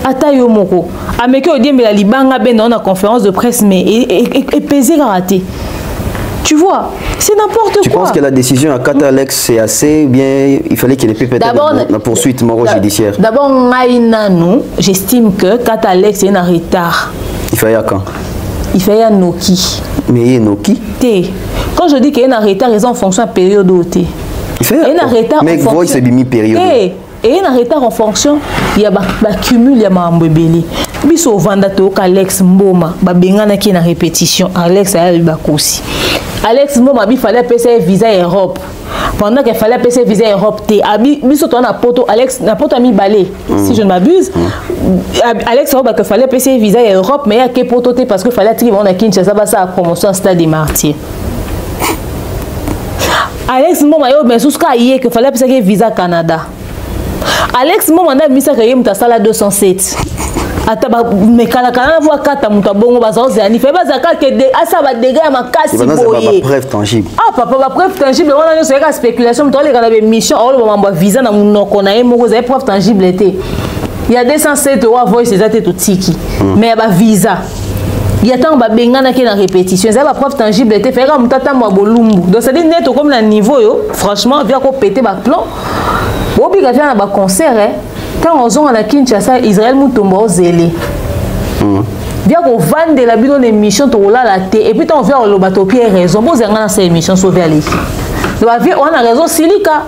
Atayo Moko. Ameke Odie mais la libanga ben dans la conférence de presse mais et pesé raté. Tu vois, c'est n'importe quoi. Tu penses que la décision à Kata Alex c'est assez bien, il fallait qu'il ait pu peut-être la poursuite morale judiciaire. D'abord, j'estime que Kata Alex est en retard. Il fallait à quand? Il fallait à Noki. Mais il est Noki? Quand je dis qu'il est en retard, ils sont en fonction de la période où il est en retard. Mais voix c'est bimi période. Et il est en retard en fonction, il y a cumul, il y a Mambébeli. Biso Vandato, Alex Mboma, Babengana qui est en répétition. Alex a eu Bakosi. Alex Mboma, il fallait passer visa Europe. Pendant qu'il fallait passer visa Europe, biso ton poto Alex n'a pas mis balai. Si je ne m'abuse, Alex Mboma qu'il fallait passer visa Europe, mais il y a que poto parce qu'il fallait trier on a Kinshasa ça a promotion stade des Martyrs. Alex Mboma yo mais sous cas hier qu'il fallait passer visa Canada. Alex Mboma n'a mis ça que il m'a sala 207. Ataba mais kala voit kata muta bongo bazaoze ani fait bazaka que asa ba dégâts makasi boye. Preuve tangible. Ah papa ba preuve tangible on a une spéculation to les kana be mission on ba visa na munoko na yemo za preuve tangible était. Il y a 207 wa voice ezate tout tiki. Mais ba visa. Il y a tant ba bengana qui na répétition, ça ba preuve tangible était faire mutata mo bolumbu. Donc ça dit net comme na niveau yo, franchement vient ko péter ba plan. Obi ka na ba concert quand on a Kinshasa, Israël Moutombo zélé. Bien qu'on vende de la bidon d'émission, et puis on vient au bateau pied raison. Bon, c'est une émission sauver à l'équipe. On a raison, Silika.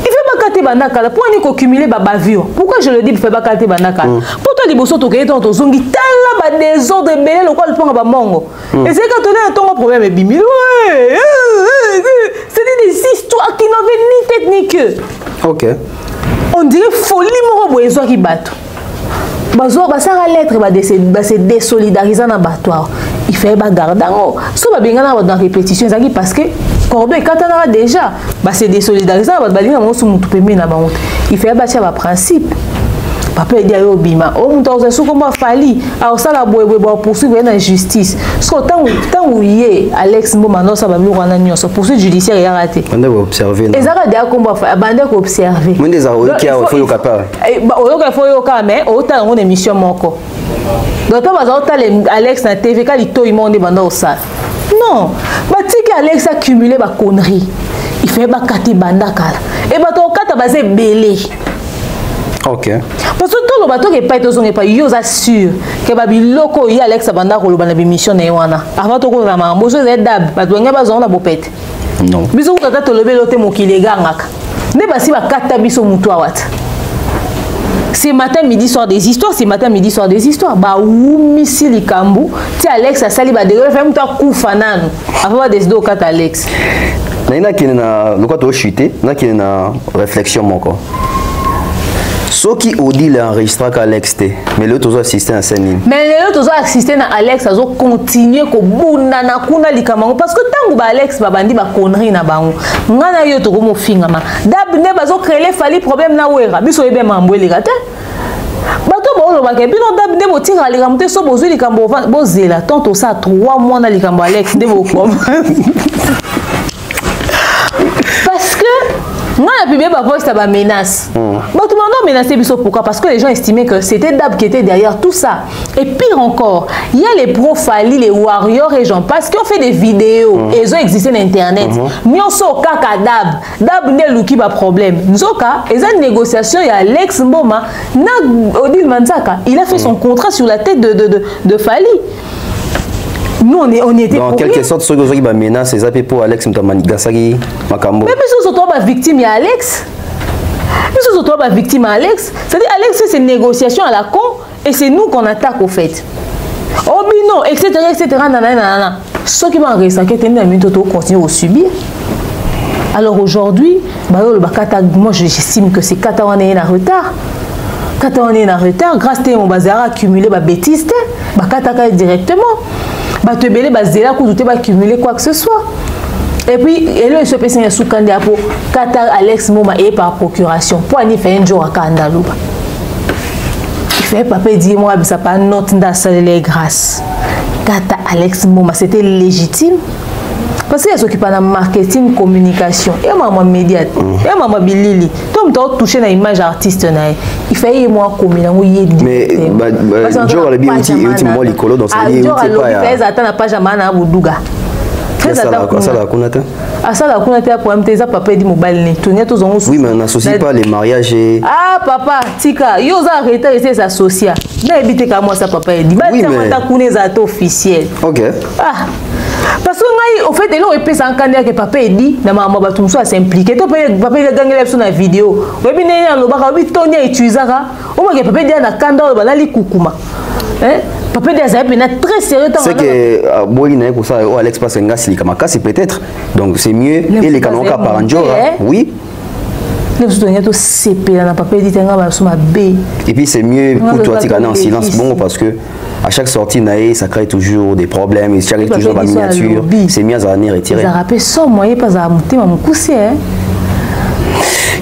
Il fait pas cater bandaka. Pourquoi il faut cumuler bavio? Pourquoi je le dis, il fait pas cater bandaka? Pourquoi les bossos toqués dans ton zongi, tala ba désordre belé le quoi le panga ba mongo. Et c'est quand on a un ton problème bimi. C'est des histoires qui n'avaient ni tête ni queue. OK. On dirait folie mo boyezo ki bato. Bazo ba sara lettre ba se désolidariser na battoir. Il fait ba gardango. So ba bengana dans répétition zaki parce que Corbeil katana déjà ba se désolidariser ba balinga mo su mutu pembe na bango. Il fait ba tia ba principe. Papa dit ayo bima o mutu ozo comme fali a sala boye ba poursuivre na justice. So tant yé Alex Mboma no sa ba mi wana nyonso poursuite judiciaire ya raté. On doit observer. Ezaka dia komba fa bande ko observer. Mon des aroki a faut yo capable. Ba o yo faut yo ka mais o ta ngone émission moko. Donc on va ta Alex na TV ka li to imonde banda o sa. Non, ba tiki Alex a cumulé ba connerie. Il fait ba kati banda kala. Et ba to kata ba se belé. OK. Parce que tout le bateau qui pas été pas yo assure que ba biloko yi Alex banda ko lobana bi mission na wana. Avant to ko na mambo so z dab ba to ngaba zo na bopete. Non. Biso tata to lobelo te mokile gangaka. Ne ba si ba kata biso mutu awat. C'est matin midi soir des histoires, c'est matin midi soir des histoires. Ba umisi likambu, ti Alex a sali ba de faire mutu akufa nanu. Avant ba décider au kata Alex. Na ina ki na lokwa to chuter, na ki na réflexion moko. Ce qui Audi l'a enregistré à Alex, mais l'autre a assisté à scène. Mais l'autre a assisté à Alex, a continué ko bunda na kuna likamango parce que tangu ba Alex ba bandi ba connerie na bango. Ngana yo to ko mo fingama. Dab ne bazo créer fali problème na wera. Biso ebe mambwe ligata. Bato ba lo ba ke bino dab ne mo tira likamte so bozo likambo bozela tonto ça 3 mois na likambo Alex de mo parce que moi, la publié ma voix, ça va menace. Bon, tout le monde menacé, pourquoi? Parce que les gens estimaient que c'était Dab qui était derrière tout ça. Et pire encore, il y a les profiles, les warriors et gens, parce qu'ils ont fait des vidéos et ils ont existé sur Internet. Mais on sait qu'à Dab, Dab n'est le qui va problème. Nous avons ils ont une négociation, il y a Alex Mboma, Odile Manzaka, il a fait son contrat sur la tête de Fali. Nous, on était dans quelque sorte, ceux qui ont menacé, c'est pour Alex Mtamanigasaki, Makambo. Mais puis, surtout, la victime est Alex. Mais surtout, la victime est Alex. C'est-à-dire, Alex, c'est une négociation à la con et c'est nous qu'on attaque au fait. Oh, mais non, etc., etc., nanana. Ceux qui m'ont ressaqué, ils continuent à subir. Alors aujourd'hui, moi, j'estime que c'est 4 ans en retard. 4 ans en retard, grâce à mon bazar accumulé, bêtise, directement. Te belé bazela ko douter ba cumuler quoi que ce soit. Et puis elle se pèse sous candidat pour Qatar Alex Mboma et par procuration. Pour ani fait un jour à Kandalouba. Il fait papa dit moi ça pas note dans les grâces. Qatar Alex Mboma c'était légitime. Parce qu'il y a ceux qui parlent de marketing, communication. Et maman média, et maman bilili. Tom t'as touché la image artiste il fait moi communication. Mais Joe le bien ultimement l'écolo dans sa vie. Joe le fait attends la page amana Boudouga. Ça la connaît. Ah ça la connaît pour MTZ papa dit mobile ne. Tourner tous en. Oui mais on n'associe pas les mariages et. Ah papa tika yo za arrêter essayer s'associer. Na éviter qu'à moi ça papa dit. Bah tiens on t'a connaît ça officiel. OK. Ah parce que au fait ils ont épais en candidat que papa dit na maman ba tout ça s'impliquer to papa il gagner la sur la vidéo webi ne lo ba oui tonia utilisera o ma que papa dit na candidat ba li kukuma hein papa dit ça est très sérieux c'est que boy na ko ça Alex passe ngasi kama kasi peut-être donc c'est mieux et les canons ka par un jour oui. Et puis c'est mieux pour toi de gagner en silence bon parce que à chaque sortie ça crée toujours des problèmes, il y a toujours la miniature, c'est mieux à venir retirer. Ça rappelle ça moyen pas à monter mon coussin.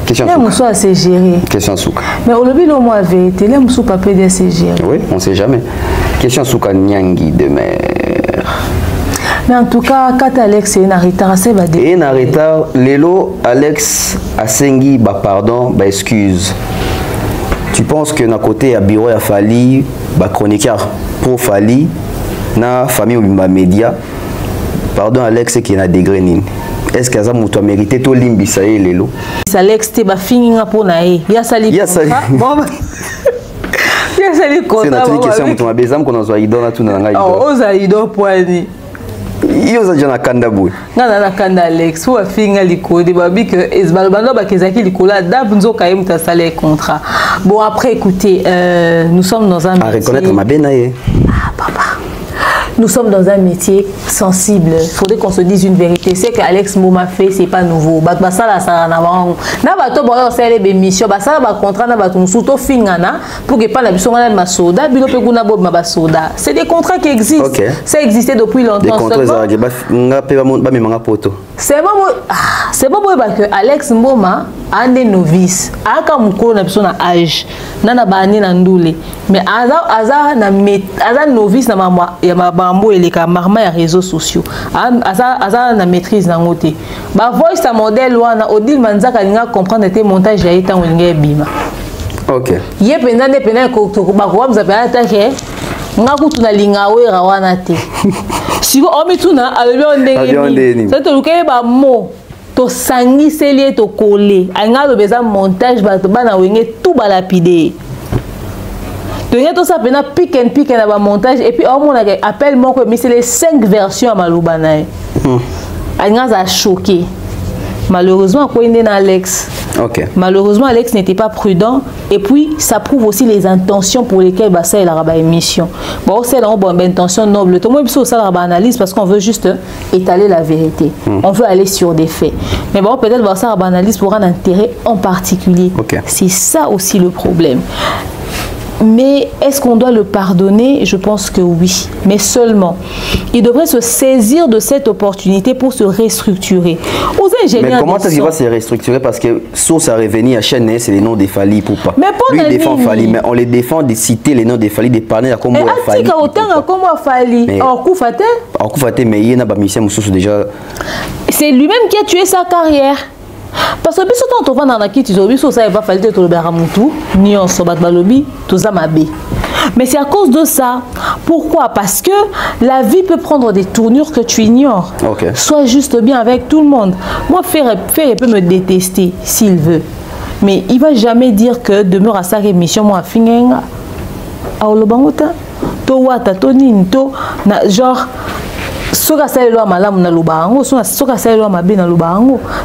Question c'est géré. Question souk. Mais au lobby le mois vérité, les moussou papier de c'est géré. Oui, on sait jamais. Question souk à Nyangi de mer. Mais en tout cas, quand Alex est en retard, c'est va dire. Et en retard, Lelo, Alex, Asengi, bah pardon, bah excuse. Tu penses que d'un côté, à bureau, il a fallu, bah chroniqueur pour Fali, na famille ou bah média, pardon Alex, qui a des graines. Est-ce que ça m'a mérité tout limbi ça y est Lelo? Alex, t'es bah fini pour naïe. Il y a sali. Il y a sali. Il y a sali quoi? C'est une question que tu m'as besoin qu'on a idole à tout dans la. Oh, on a idole poignée. Iyo za jana kanda boy. Na kanda Alex ou afinga liko de babi que esbalbando ba kezaki likola dab nzoka yem ta salé contrat. Bon après écoutez nous sommes dans un à reconnaître ma benaye. Ah papa. Nous sommes dans un métier sensible. Il faudrait qu'on se dise une vérité. C'est que Alex Mboma fait, c'est pas nouveau. C'est des contrats qui existent. Okay. Ça existait depuis longtemps. Des contrats, c'est bon que Alex Mboma a des novices. Aka mukolo na biso na âge. Nana bani na ndule. Mais aza novice na mama ya mabambo eleka marma ya réseaux sociaux. Aza na maîtrise na ngote. Ba voice ta modèle wana Odile Manzaka linga comprendre te montage ya etango linga bima. OK. Ye pendane ko ba ko mzapela ta ke ngaku tuna linga wera wana te. Siko omituna alobi ondenge. Ça te lukaye ba mo. To sangi seli to collé anga lo beza montage ba to bana wenge tout ba lapidé to y a tout ça pena pick and na ba montage et puis au moins appelle moi que mais c'est les 5 versions à maluba nae anga za choqué malheureusement quoi inde na Alex. Okay. Malheureusement, Alex n'était pas prudent. Et puis, ça prouve aussi les intentions pour lesquelles ça est la émission. Bon, c'est une bonne intention noble. Tout le monde peut ça la analyse parce qu'on veut juste étaler la vérité. On veut aller sur des faits. Mais bon, peut-être ça la analyse pour un intérêt en particulier. Okay. C'est ça aussi le problème. Mais est-ce qu'on doit le pardonner? Je pense que oui. Mais seulement, il devrait se saisir de cette opportunité pour se restructurer. Mais comment est-ce qu'il va se restructurer? Parce que source à revenir à chaîne, c'est les noms des Fali pour pas. Mais pour lui, il défend Fali, mais on les défend de citer les noms des Fali, de parler à comment Fali. Mais il y a déjà. C'est lui-même qui a tué sa carrière. Parce que biso tant on va dans la kiti biso ça va falloir to le baramutu ni on so batbalobi to za mabe. Mais c'est à cause de ça. Pourquoi? Parce que la vie peut prendre des tournures que tu ignores. Okay. Sois juste bien avec tout le monde. Moi faire il peut me détester s'il veut. Mais il va jamais dire que demeure à sa rémission moi fingenga. A olobangota to wata to ninto na genre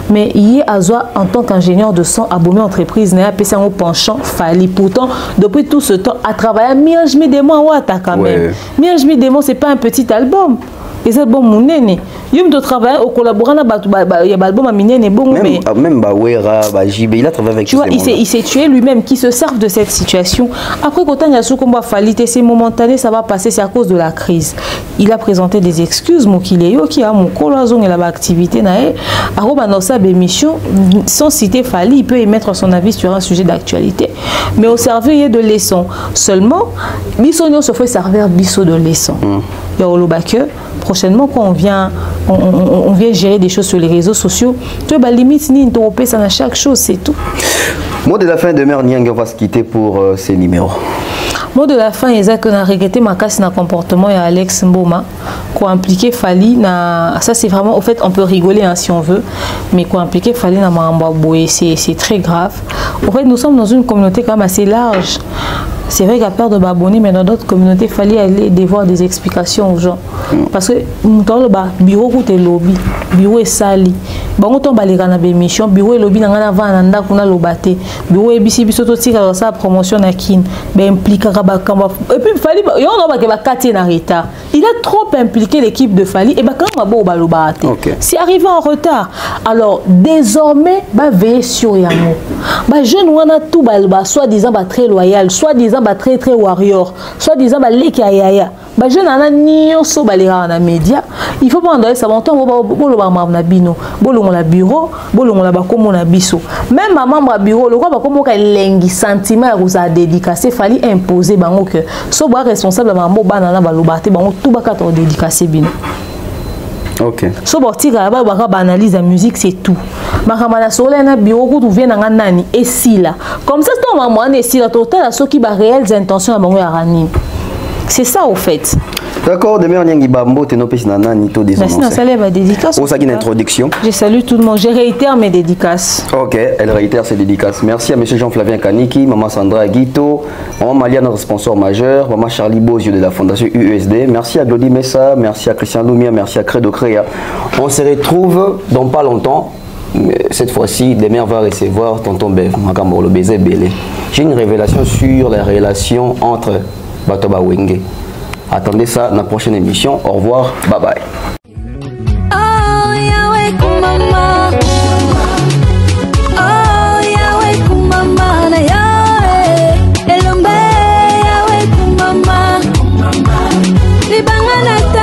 mais il est en tant qu'ingénieur de son abonné entreprise n'a pas un penchant Fali pourtant depuis tout ce temps à travailler Mianj Midemo quand même. Mianj Midemo c'est pas un petit album. Et c'est bon mon nene. Il me travaille au collaborant il y a album à minene bon mais même Bawera JB il a travaillé avec tu vois il s'est tué lui-même qui se servent de cette situation. Après quand il y a ce combat Fali c'est momentané ça va passer c'est à cause de la crise. Il a présenté des excuses mon qu'il est qui a mon coloison et la activité nae à dans sa émission sans citer Fali il peut émettre son avis sur un sujet d'actualité mais au servir de leçon seulement Bissonio se fait servir bisso de leçon. Il y a au que prochainement quand on vient gérer des choses sur les réseaux sociaux, tu as limite ni interrompre ça dans chaque chose, c'est tout. Mot de la fin de Mère Niang va se quitter pour ces numéros. Mot de la fin, c'est que on a regretté ma casse dans le comportement de Alex Mboma, qu'on impliqué Fali ça c'est vraiment au fait on peut rigoler hein, si on veut, mais qu'on impliqué Fali dans Mambaboué, c'est très grave. En fait, nous sommes dans une communauté quand même assez large. C'est vrai qu'à peur de m'abonner, mais dans d'autres communautés, il fallait aller devoir des explications aux gens. Parce que dans le bureau, il y a lobby, bureau est sali. Bon, on tombe à l'émission, bureau est lobby, on a vanda, on a lobaté. Bureau est bici, bici, tout ça, ça promotion à kin. Ben implique et puis il fallait, il y a un quartier en retard. Il a trop impliqué l'équipe de Fali et ben quand on va au balobaté. C'est arrivé en retard. Alors désormais, bah veillez sur Yango. Bah jeune on a tout balba, soi-disant très loyal, soi-disant très warrior, soi-disant leki ayaya. Bah jeune ana nyonso balera na média. Il faut pas endoyer ça bon temps bolo ba na bino, bolo la bureau, bolo la ba komo na biso. Même maman ba bureau, le quoi ba komo ka lengi sentiment vous a dédicacé Fali imposer bango que so ba responsable mambo bana na balobate bango tout ba ka to dédicacé bino. OK. So botika ba analyse la musique c'est tout. Makamana sola na bureau ko tu viens na nani et si là. Comme ça ton maman et si la total so qui ba réelles intentions à bango ya rani. C'est ça au fait. D'accord, demain on y a Bambo, Nito des merci ma dédicace. Une introduction. Je salue tout le monde. Je réitère mes dédicaces. Ok, elle réitère ses dédicaces. Merci à M. Jean-Flavien Kaniki, Maman Sandra Aguito, Maman Malia, notre sponsor majeur, Maman Charlie Bozio de la Fondation UESD. Merci à Glody Messa, merci à Christian Lumia, merci à Credo Créa. On se retrouve dans pas longtemps. Cette fois-ci, demain on va recevoir Tonton Bev, Makamolo Bézé Bélé. J'ai une révélation sur la relation entre Batoba Wenge. Attendez ça dans la prochaine émission. Au revoir, bye bye. Libangana